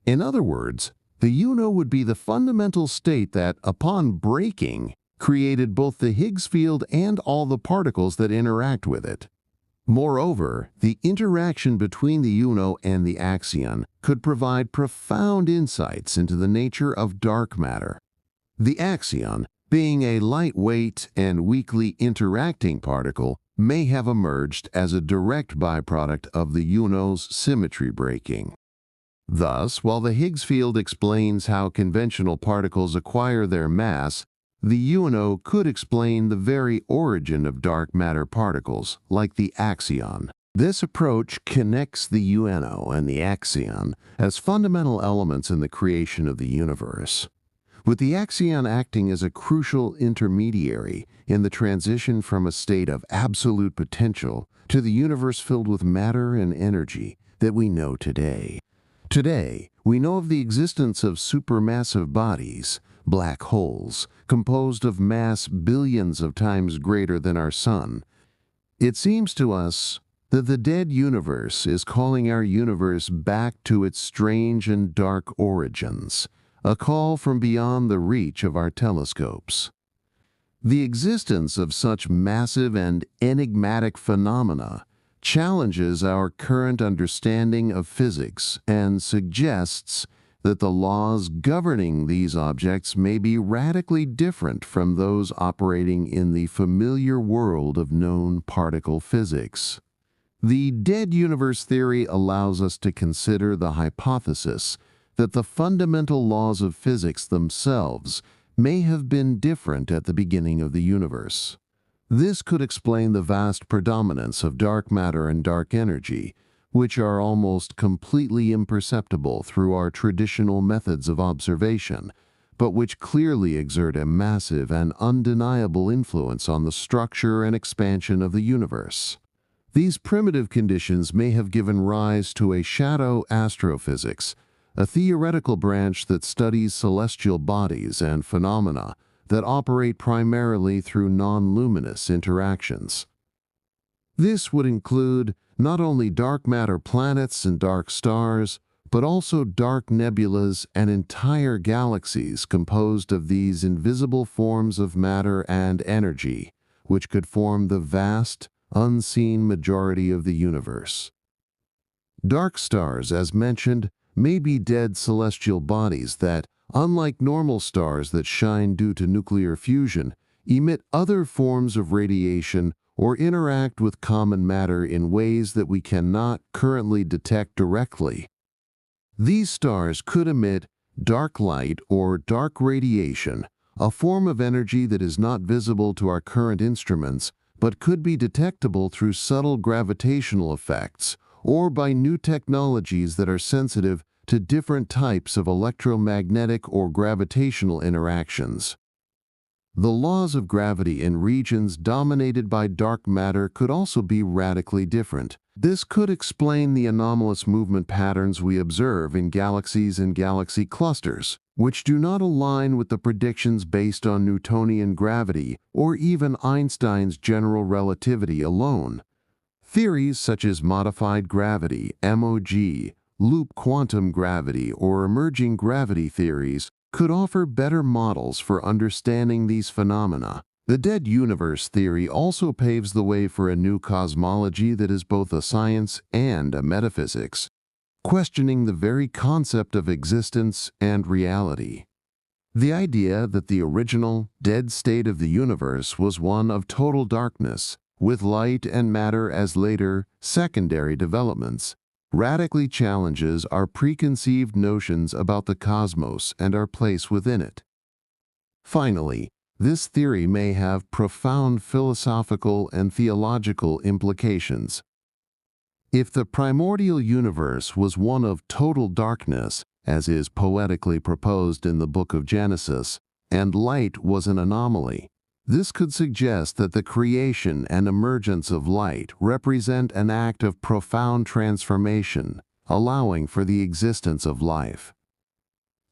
In other words, the UNO would be the fundamental state that, upon breaking, created both the Higgs field and all the particles that interact with it. Moreover, the interaction between the UNO and the axion could provide profound insights into the nature of dark matter. The axion, being a lightweight and weakly interacting particle, may have emerged as a direct byproduct of the UNO's symmetry breaking. Thus, while the Higgs field explains how conventional particles acquire their mass, the UNO could explain the very origin of dark matter particles, like the axion. This approach connects the UNO and the axion as fundamental elements in the creation of the universe, with the axion acting as a crucial intermediary in the transition from a state of absolute potential to the universe filled with matter and energy that we know today. Today, we know of the existence of supermassive bodies, black holes, composed of mass billions of times greater than our Sun. It seems to us that the dead universe is calling our universe back to its strange and dark origins, a call from beyond the reach of our telescopes. The existence of such massive and enigmatic phenomena challenges our current understanding of physics and suggests that the laws governing these objects may be radically different from those operating in the familiar world of known particle physics. The dead universe theory allows us to consider the hypothesis that the fundamental laws of physics themselves may have been different at the beginning of the universe. This could explain the vast predominance of dark matter and dark energy, which are almost completely imperceptible through our traditional methods of observation, but which clearly exert a massive and undeniable influence on the structure and expansion of the universe. These primitive conditions may have given rise to a shadow astrophysics, a theoretical branch that studies celestial bodies and phenomena that operate primarily through non-luminous interactions. This would include not only dark matter planets and dark stars, but also dark nebulas and entire galaxies composed of these invisible forms of matter and energy, which could form the vast, unseen majority of the universe. Dark stars, as mentioned, may be dead celestial bodies that, unlike normal stars that shine due to nuclear fusion, emit other forms of radiation or interact with common matter in ways that we cannot currently detect directly. These stars could emit dark light or dark radiation, a form of energy that is not visible to our current instruments, but could be detectable through subtle gravitational effects or by new technologies that are sensitive to different types of electromagnetic or gravitational interactions. The laws of gravity in regions dominated by dark matter could also be radically different. This could explain the anomalous movement patterns we observe in galaxies and galaxy clusters, which do not align with the predictions based on Newtonian gravity or even Einstein's general relativity alone. Theories such as modified gravity, MOG, loop quantum gravity, or emerging gravity theories could offer better models for understanding these phenomena. The dead universe theory also paves the way for a new cosmology that is both a science and a metaphysics, questioning the very concept of existence and reality. The idea that the original, dead state of the universe was one of total darkness, with light and matter as later, secondary developments, radically challenges our preconceived notions about the cosmos and our place within it. Finally, this theory may have profound philosophical and theological implications. If the primordial universe was one of total darkness, as is poetically proposed in the book of Genesis, and light was an anomaly, this could suggest that the creation and emergence of light represent an act of profound transformation, allowing for the existence of life.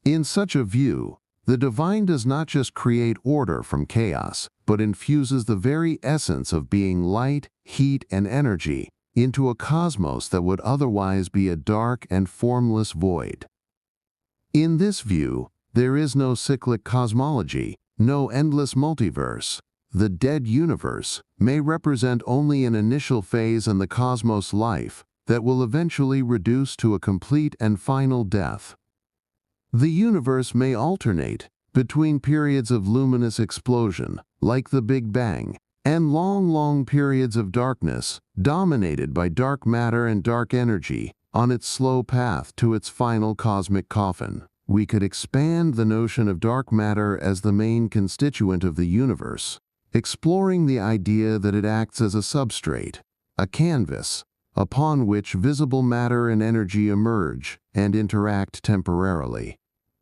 In such a view, the divine does not just create order from chaos, but infuses the very essence of being light, heat, and energy into a cosmos that would otherwise be a dark and formless void. In this view, there is no cyclic cosmology, no endless multiverse. The dead universe may represent only an initial phase in the cosmos life that will eventually reduce to a complete and final death. The universe may alternate between periods of luminous explosion, like the Big Bang, and long periods of darkness, dominated by dark matter and dark energy, on its slow path to its final cosmic coffin. We could expand the notion of dark matter as the main constituent of the universe, exploring the idea that it acts as a substrate, a canvas, upon which visible matter and energy emerge and interact temporarily.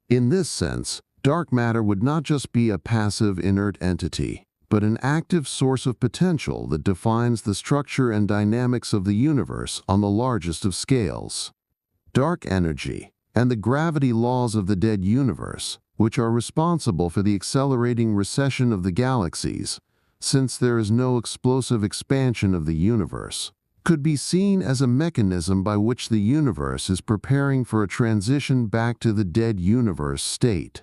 In this sense, dark matter would not just be a passive, inert entity, but an active source of potential that defines the structure and dynamics of the universe on the largest of scales. Dark energy and the gravity laws of the dead universe, which are responsible for the accelerating recession of the galaxies, since there is no explosive expansion of the universe, could be seen as a mechanism by which the universe is preparing for a transition back to the dead universe state.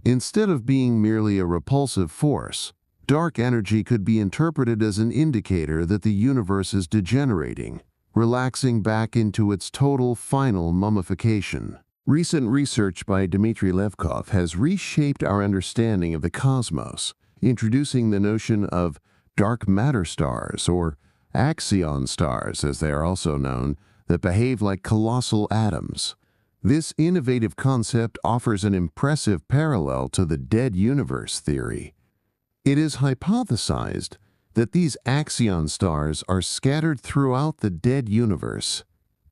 Instead of being merely a repulsive force, dark energy could be interpreted as an indicator that the universe is degenerating, relaxing back into its total final mummification. Recent research by Dmitry Levkov has reshaped our understanding of the cosmos, introducing the notion of dark matter stars, or axion stars as they are also known, that behave like colossal atoms. This innovative concept offers an impressive parallel to the dead universe theory. It is hypothesized that these axion stars are scattered throughout the dead universe,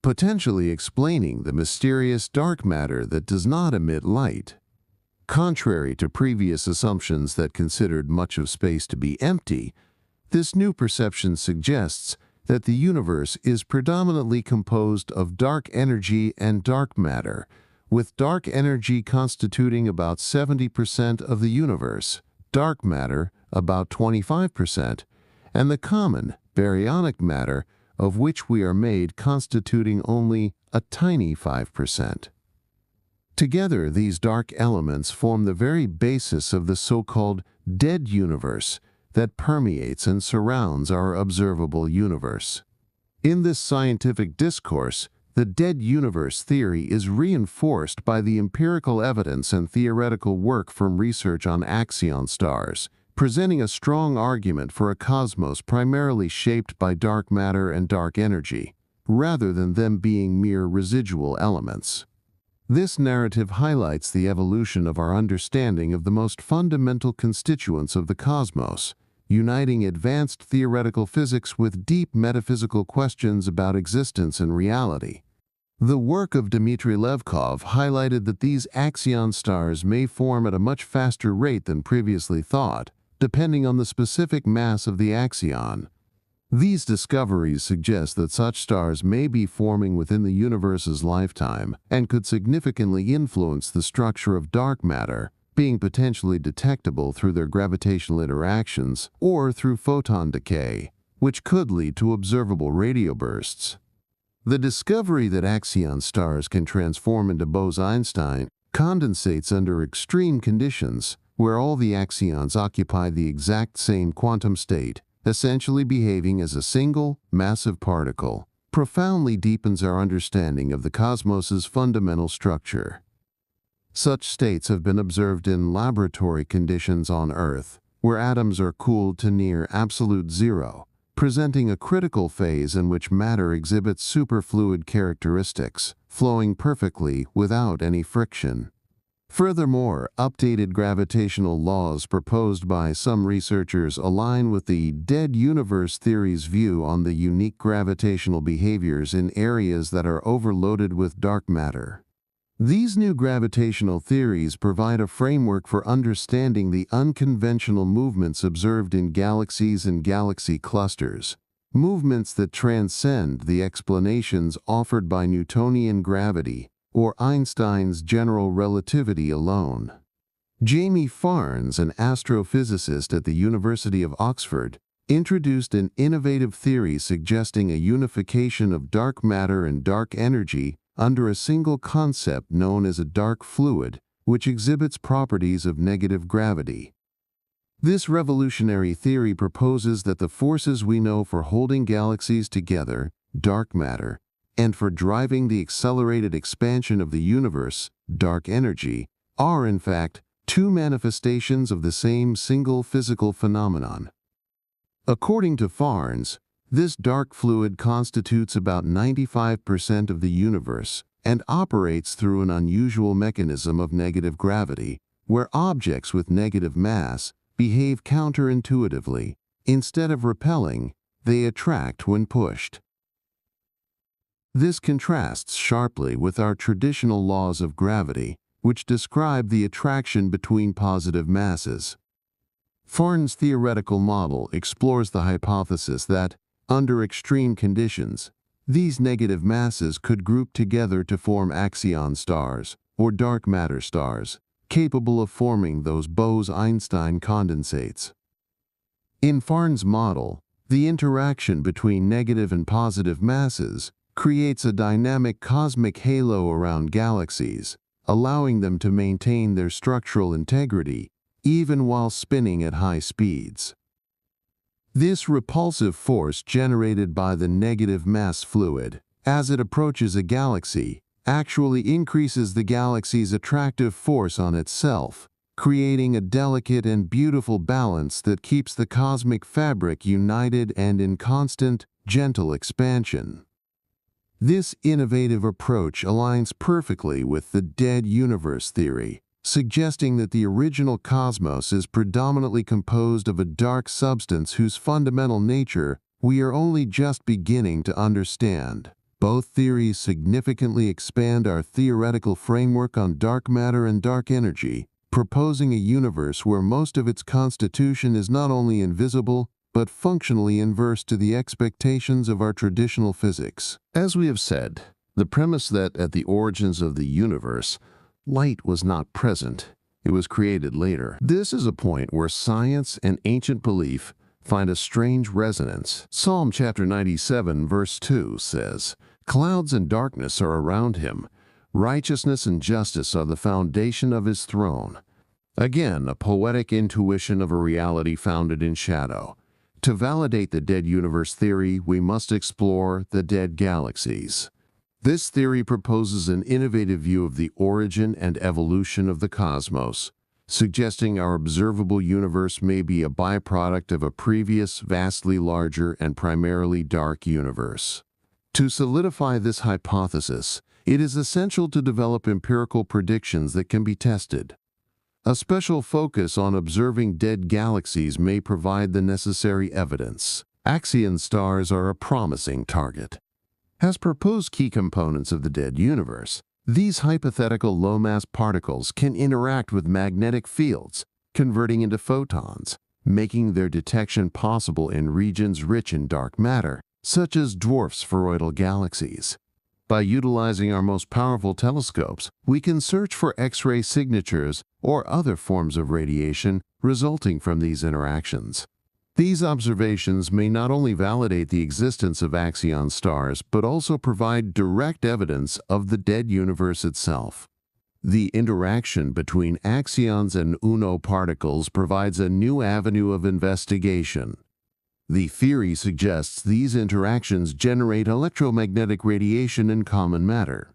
potentially explaining the mysterious dark matter that does not emit light. Contrary to previous assumptions that considered much of space to be empty, this new perception suggests that the universe is predominantly composed of dark energy and dark matter, with dark energy constituting about 70% of the universe. dark matter about 25%, and the common, baryonic matter of which we are made constituting only a tiny 5%. Together, these dark elements form the very basis of the so-called dead universe that permeates and surrounds our observable universe. In this scientific discourse, the dead universe theory is reinforced by the empirical evidence and theoretical work from research on axion stars, presenting a strong argument for a cosmos primarily shaped by dark matter and dark energy, rather than them being mere residual elements. This narrative highlights the evolution of our understanding of the most fundamental constituents of the cosmos, uniting advanced theoretical physics with deep metaphysical questions about existence and reality. The work of Dmitry Levkov highlighted that these axion stars may form at a much faster rate than previously thought, depending on the specific mass of the axion. These discoveries suggest that such stars may be forming within the universe's lifetime and could significantly influence the structure of dark matter, being potentially detectable through their gravitational interactions or through photon decay, which could lead to observable radio bursts. The discovery that axion stars can transform into Bose-Einstein condensates under extreme conditions, where all the axions occupy the exact same quantum state, essentially behaving as a single, massive particle, profoundly deepens our understanding of the cosmos's fundamental structure. Such states have been observed in laboratory conditions on Earth, where atoms are cooled to near absolute zero, presenting a critical phase in which matter exhibits superfluid characteristics, flowing perfectly without any friction. Furthermore, updated gravitational laws proposed by some researchers align with the dead universe theory's view on the unique gravitational behaviors in areas that are overloaded with dark matter. These new gravitational theories provide a framework for understanding the unconventional movements observed in galaxies and galaxy clusters, movements that transcend the explanations offered by Newtonian gravity or Einstein's general relativity alone. Jamie Farnes, an astrophysicist at the University of Oxford, introduced an innovative theory suggesting a unification of dark matter and dark energy under a single concept known as a dark fluid, which exhibits properties of negative gravity. This revolutionary theory proposes that the forces we know for holding galaxies together, dark matter, and for driving the accelerated expansion of the universe, dark energy, are in fact two manifestations of the same single physical phenomenon. According to Farnes, this dark fluid constitutes about 95% of the universe and operates through an unusual mechanism of negative gravity, where objects with negative mass behave counterintuitively. Instead of repelling, they attract when pushed. This contrasts sharply with our traditional laws of gravity, which describe the attraction between positive masses. Farnes' theoretical model explores the hypothesis that, under extreme conditions, these negative masses could group together to form axion stars, or dark matter stars, capable of forming those Bose-Einstein condensates. In Farnes' model, the interaction between negative and positive masses creates a dynamic cosmic halo around galaxies, allowing them to maintain their structural integrity even while spinning at high speeds. This repulsive force generated by the negative mass fluid, as it approaches a galaxy, actually increases the galaxy's attractive force on itself, creating a delicate and beautiful balance that keeps the cosmic fabric united and in constant, gentle expansion. This innovative approach aligns perfectly with the dead universe theory, suggesting that the original cosmos is predominantly composed of a dark substance whose fundamental nature we are only just beginning to understand. Both theories significantly expand our theoretical framework on dark matter and dark energy, proposing a universe where most of its constitution is not only invisible, but functionally inverse to the expectations of our traditional physics. As we have said, the premise that at the origins of the universe, light was not present It was created later. This is a point where science and ancient belief find a strange resonance. Psalm chapter 97 verse 2 says, "Clouds and darkness are around him. Righteousness and justice are the foundation of his throne." Again, a poetic intuition of a reality founded in shadow. To validate the dead universe theory, we must explore the dead galaxies. This theory proposes an innovative view of the origin and evolution of the cosmos, suggesting our observable universe may be a byproduct of a previous, vastly larger and primarily dark universe. To solidify this hypothesis, it is essential to develop empirical predictions that can be tested. A special focus on observing dead galaxies may provide the necessary evidence. Axion stars are a promising target. As proposed key components of the dead universe, these hypothetical low-mass particles can interact with magnetic fields, converting into photons, making their detection possible in regions rich in dark matter, such as dwarf spheroidal galaxies. By utilizing our most powerful telescopes, we can search for X-ray signatures or other forms of radiation resulting from these interactions. These observations may not only validate the existence of axion stars, but also provide direct evidence of the dead universe itself. The interaction between axions and UNO particles provides a new avenue of investigation. The theory suggests these interactions generate electromagnetic radiation in common matter.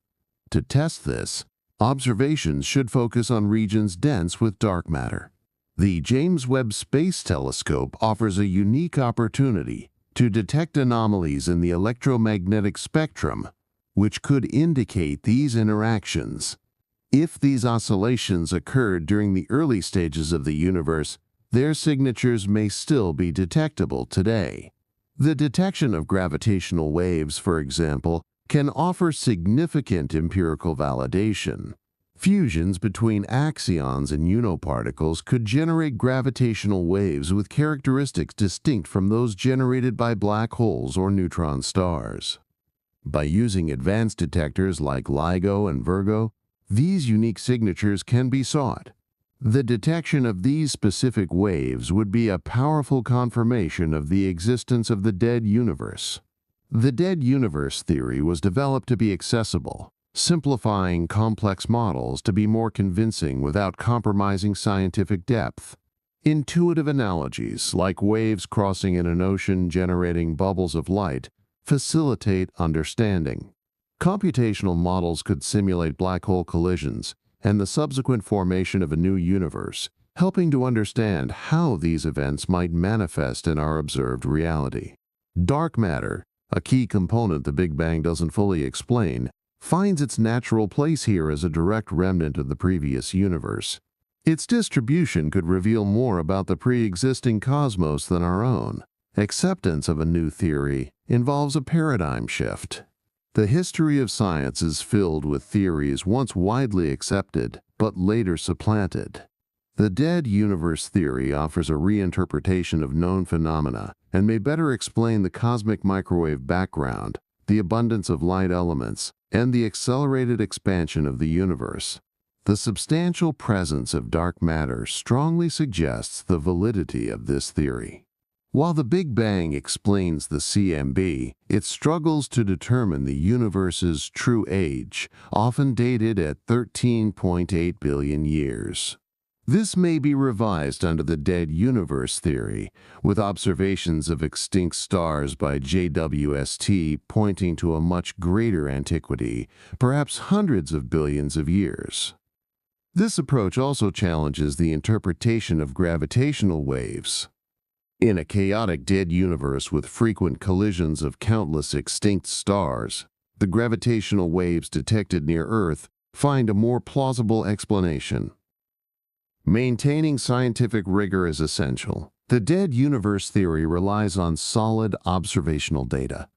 To test this, observations should focus on regions dense with dark matter. The James Webb Space Telescope offers a unique opportunity to detect anomalies in the electromagnetic spectrum, which could indicate these interactions. If these oscillations occurred during the early stages of the universe, their signatures may still be detectable today. The detection of gravitational waves, for example, can offer significant empirical validation. Fusions between axions and UNO particles could generate gravitational waves with characteristics distinct from those generated by black holes or neutron stars. By using advanced detectors like LIGO and Virgo, these unique signatures can be sought. The detection of these specific waves would be a powerful confirmation of the existence of the dead universe. The dead universe theory was developed to be accessible, simplifying complex models to be more convincing without compromising scientific depth. Intuitive analogies, like waves crossing in an ocean generating bubbles of light, facilitate understanding. Computational models could simulate black hole collisions and the subsequent formation of a new universe, helping to understand how these events might manifest in our observed reality. Dark matter, a key component the Big Bang doesn't fully explain, finds its natural place here as a direct remnant of the previous universe. Its distribution could reveal more about the pre-existing cosmos than our own. Acceptance of a new theory involves a paradigm shift. The history of science is filled with theories once widely accepted, but later supplanted. The dead universe theory offers a reinterpretation of known phenomena and may better explain the cosmic microwave background, the abundance of light elements, and the accelerated expansion of the universe. The substantial presence of dark matter strongly suggests the validity of this theory. While the Big Bang explains the CMB, it struggles to determine the universe's true age, often dated at 13.8 billion years. This may be revised under the dead universe theory, with observations of extinct stars by JWST pointing to a much greater antiquity, perhaps hundreds of billions of years. This approach also challenges the interpretation of gravitational waves. In a chaotic dead universe with frequent collisions of countless extinct stars, the gravitational waves detected near Earth find a more plausible explanation. Maintaining scientific rigor is essential. The dead universe theory relies on solid observational data.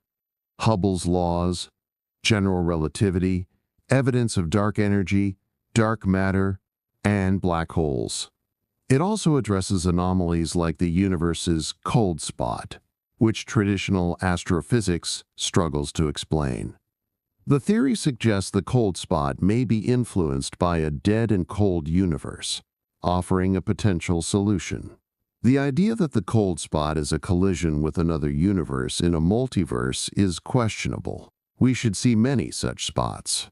Hubble's laws, general relativity, evidence of dark energy, dark matter, and black holes. It also addresses anomalies like the universe's cold spot, which traditional astrophysics struggles to explain. The theory suggests the cold spot may be influenced by a dead and cold universe. offering a potential solution. The idea that the cold spot is a collision with another universe in a multiverse is questionable. We should see many such spots.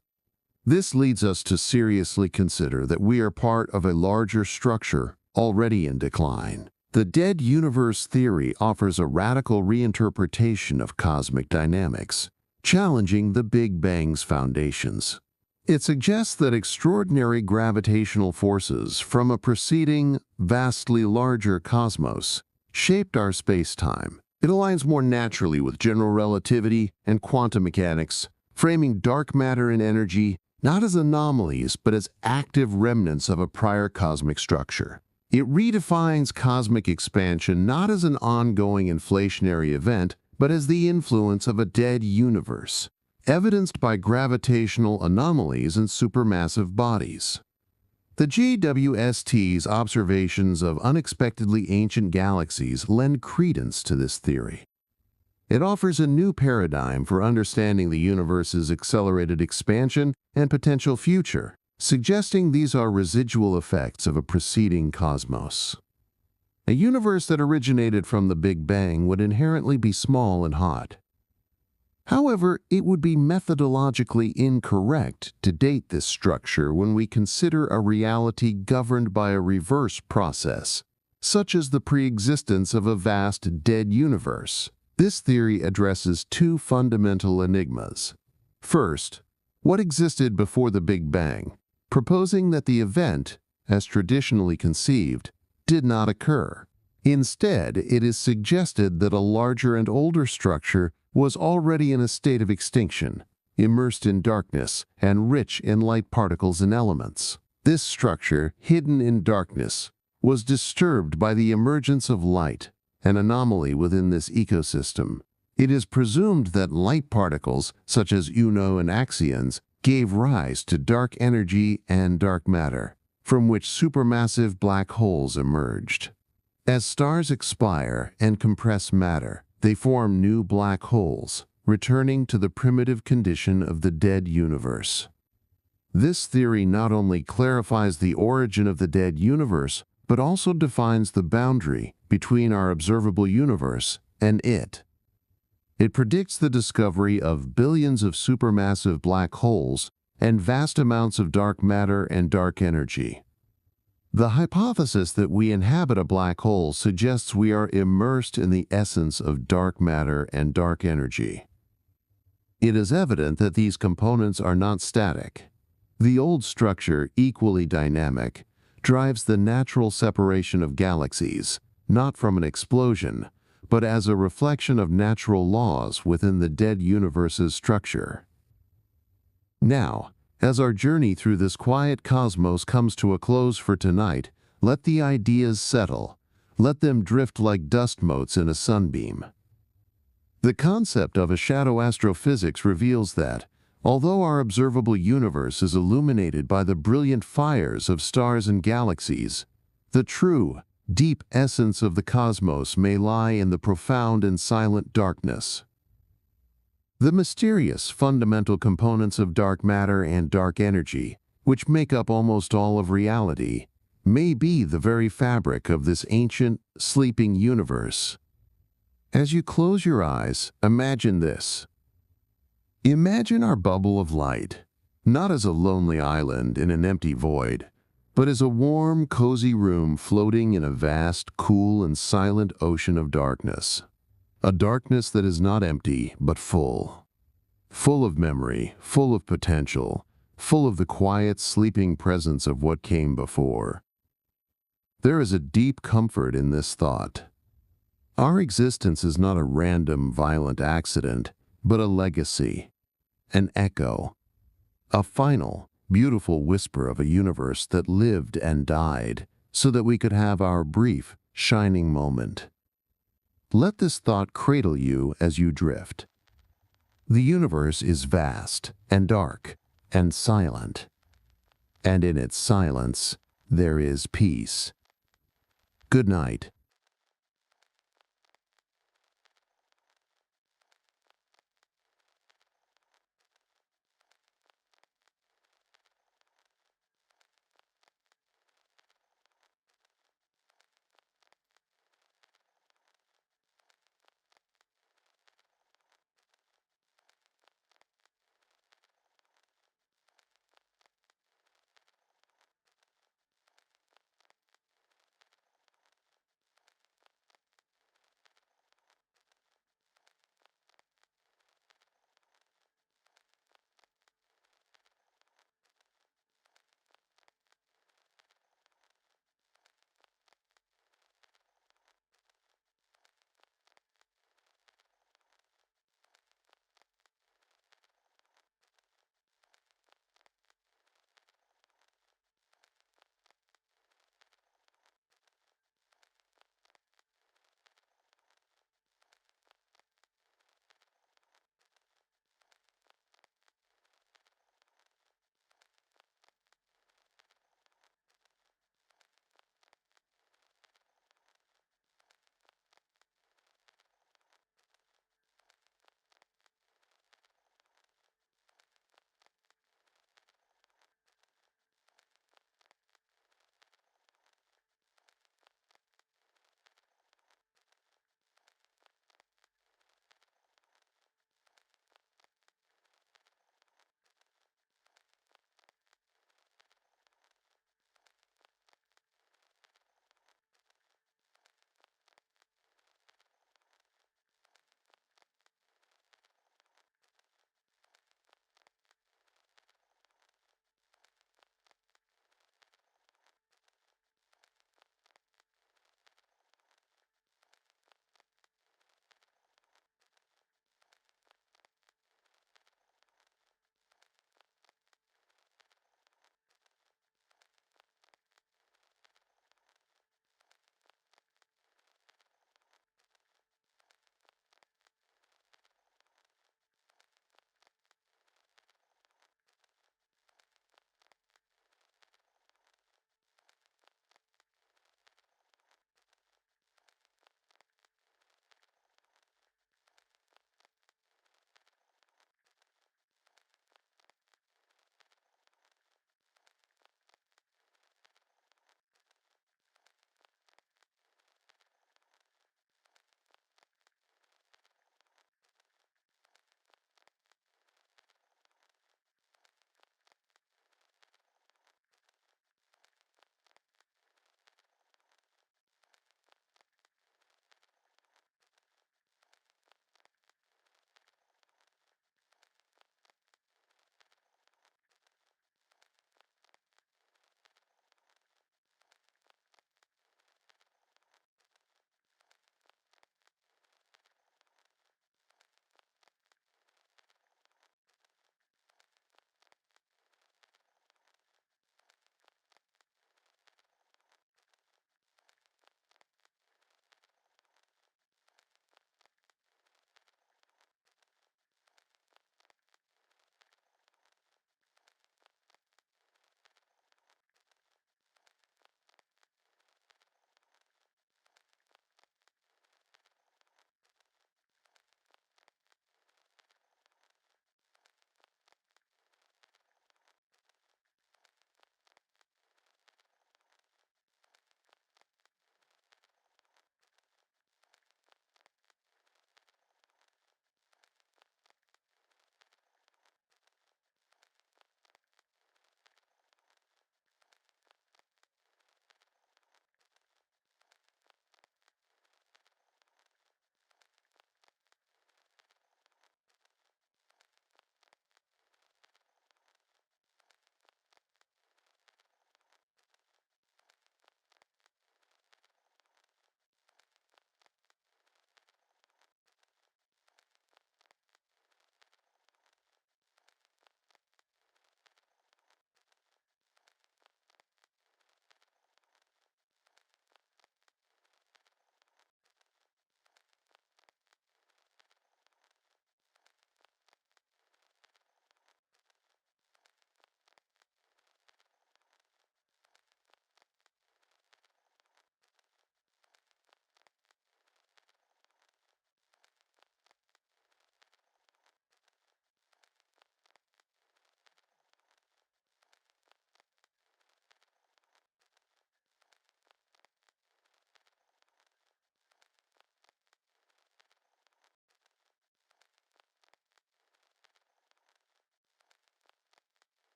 This leads us to seriously consider that we are part of a larger structure already in decline. The dead universe theory offers a radical reinterpretation of cosmic dynamics, challenging the Big Bang's foundations. It suggests that extraordinary gravitational forces from a preceding, vastly larger cosmos shaped our space-time. It aligns more naturally with general relativity and quantum mechanics, framing dark matter and energy not as anomalies but as active remnants of a prior cosmic structure. It redefines cosmic expansion not as an ongoing inflationary event, but as the influence of a dead universe, evidenced by gravitational anomalies and supermassive bodies. The JWST's observations of unexpectedly ancient galaxies lend credence to this theory. It offers a new paradigm for understanding the universe's accelerated expansion and potential future, suggesting these are residual effects of a preceding cosmos. A universe that originated from the Big Bang would inherently be small and hot. However, it would be methodologically incorrect to date this structure when we consider a reality governed by a reverse process, such as the pre-existence of a vast dead universe. This theory addresses two fundamental enigmas. First, what existed before the Big Bang, proposing that the event, as traditionally conceived, did not occur. Instead, it is suggested that a larger and older structure was already in a state of extinction, immersed in darkness and rich in light particles and elements. This structure, hidden in darkness, was disturbed by the emergence of light, an anomaly within this ecosystem. It is presumed that light particles, such as and axions, gave rise to dark energy and dark matter, from which supermassive black holes emerged. As stars expire and compress matter, they form new black holes, returning to the primitive condition of the dead universe. This theory not only clarifies the origin of the dead universe, but also defines the boundary between our observable universe and it. It predicts the discovery of billions of supermassive black holes and vast amounts of dark matter and dark energy. The hypothesis that we inhabit a black hole suggests we are immersed in the essence of dark matter and dark energy. It is evident that these components are not static. The old structure, equally dynamic, drives the natural separation of galaxies, not from an explosion, but as a reflection of natural laws within the dead universe's structure. Now, as our journey through this quiet cosmos comes to a close for tonight, let the ideas settle. Let them drift like dust motes in a sunbeam. The concept of a shadow astrophysics reveals that, although our observable universe is illuminated by the brilliant fires of stars and galaxies, the true, deep essence of the cosmos may lie in the profound and silent darkness. The mysterious fundamental components of dark matter and dark energy, which make up almost all of reality, may be the very fabric of this ancient, sleeping universe. As you close your eyes, imagine this. Imagine our bubble of light, not as a lonely island in an empty void, but as a warm, cozy room floating in a vast, cool, and silent ocean of darkness. A darkness that is not empty, but full. Full of memory, full of potential, full of the quiet, sleeping presence of what came before. There is a deep comfort in this thought. Our existence is not a random, violent accident, but a legacy, an echo, a final, beautiful whisper of a universe that lived and died so that we could have our brief, shining moment. Let this thought cradle you as you drift. The universe is vast and dark and silent, and in its silence there is peace. Good night.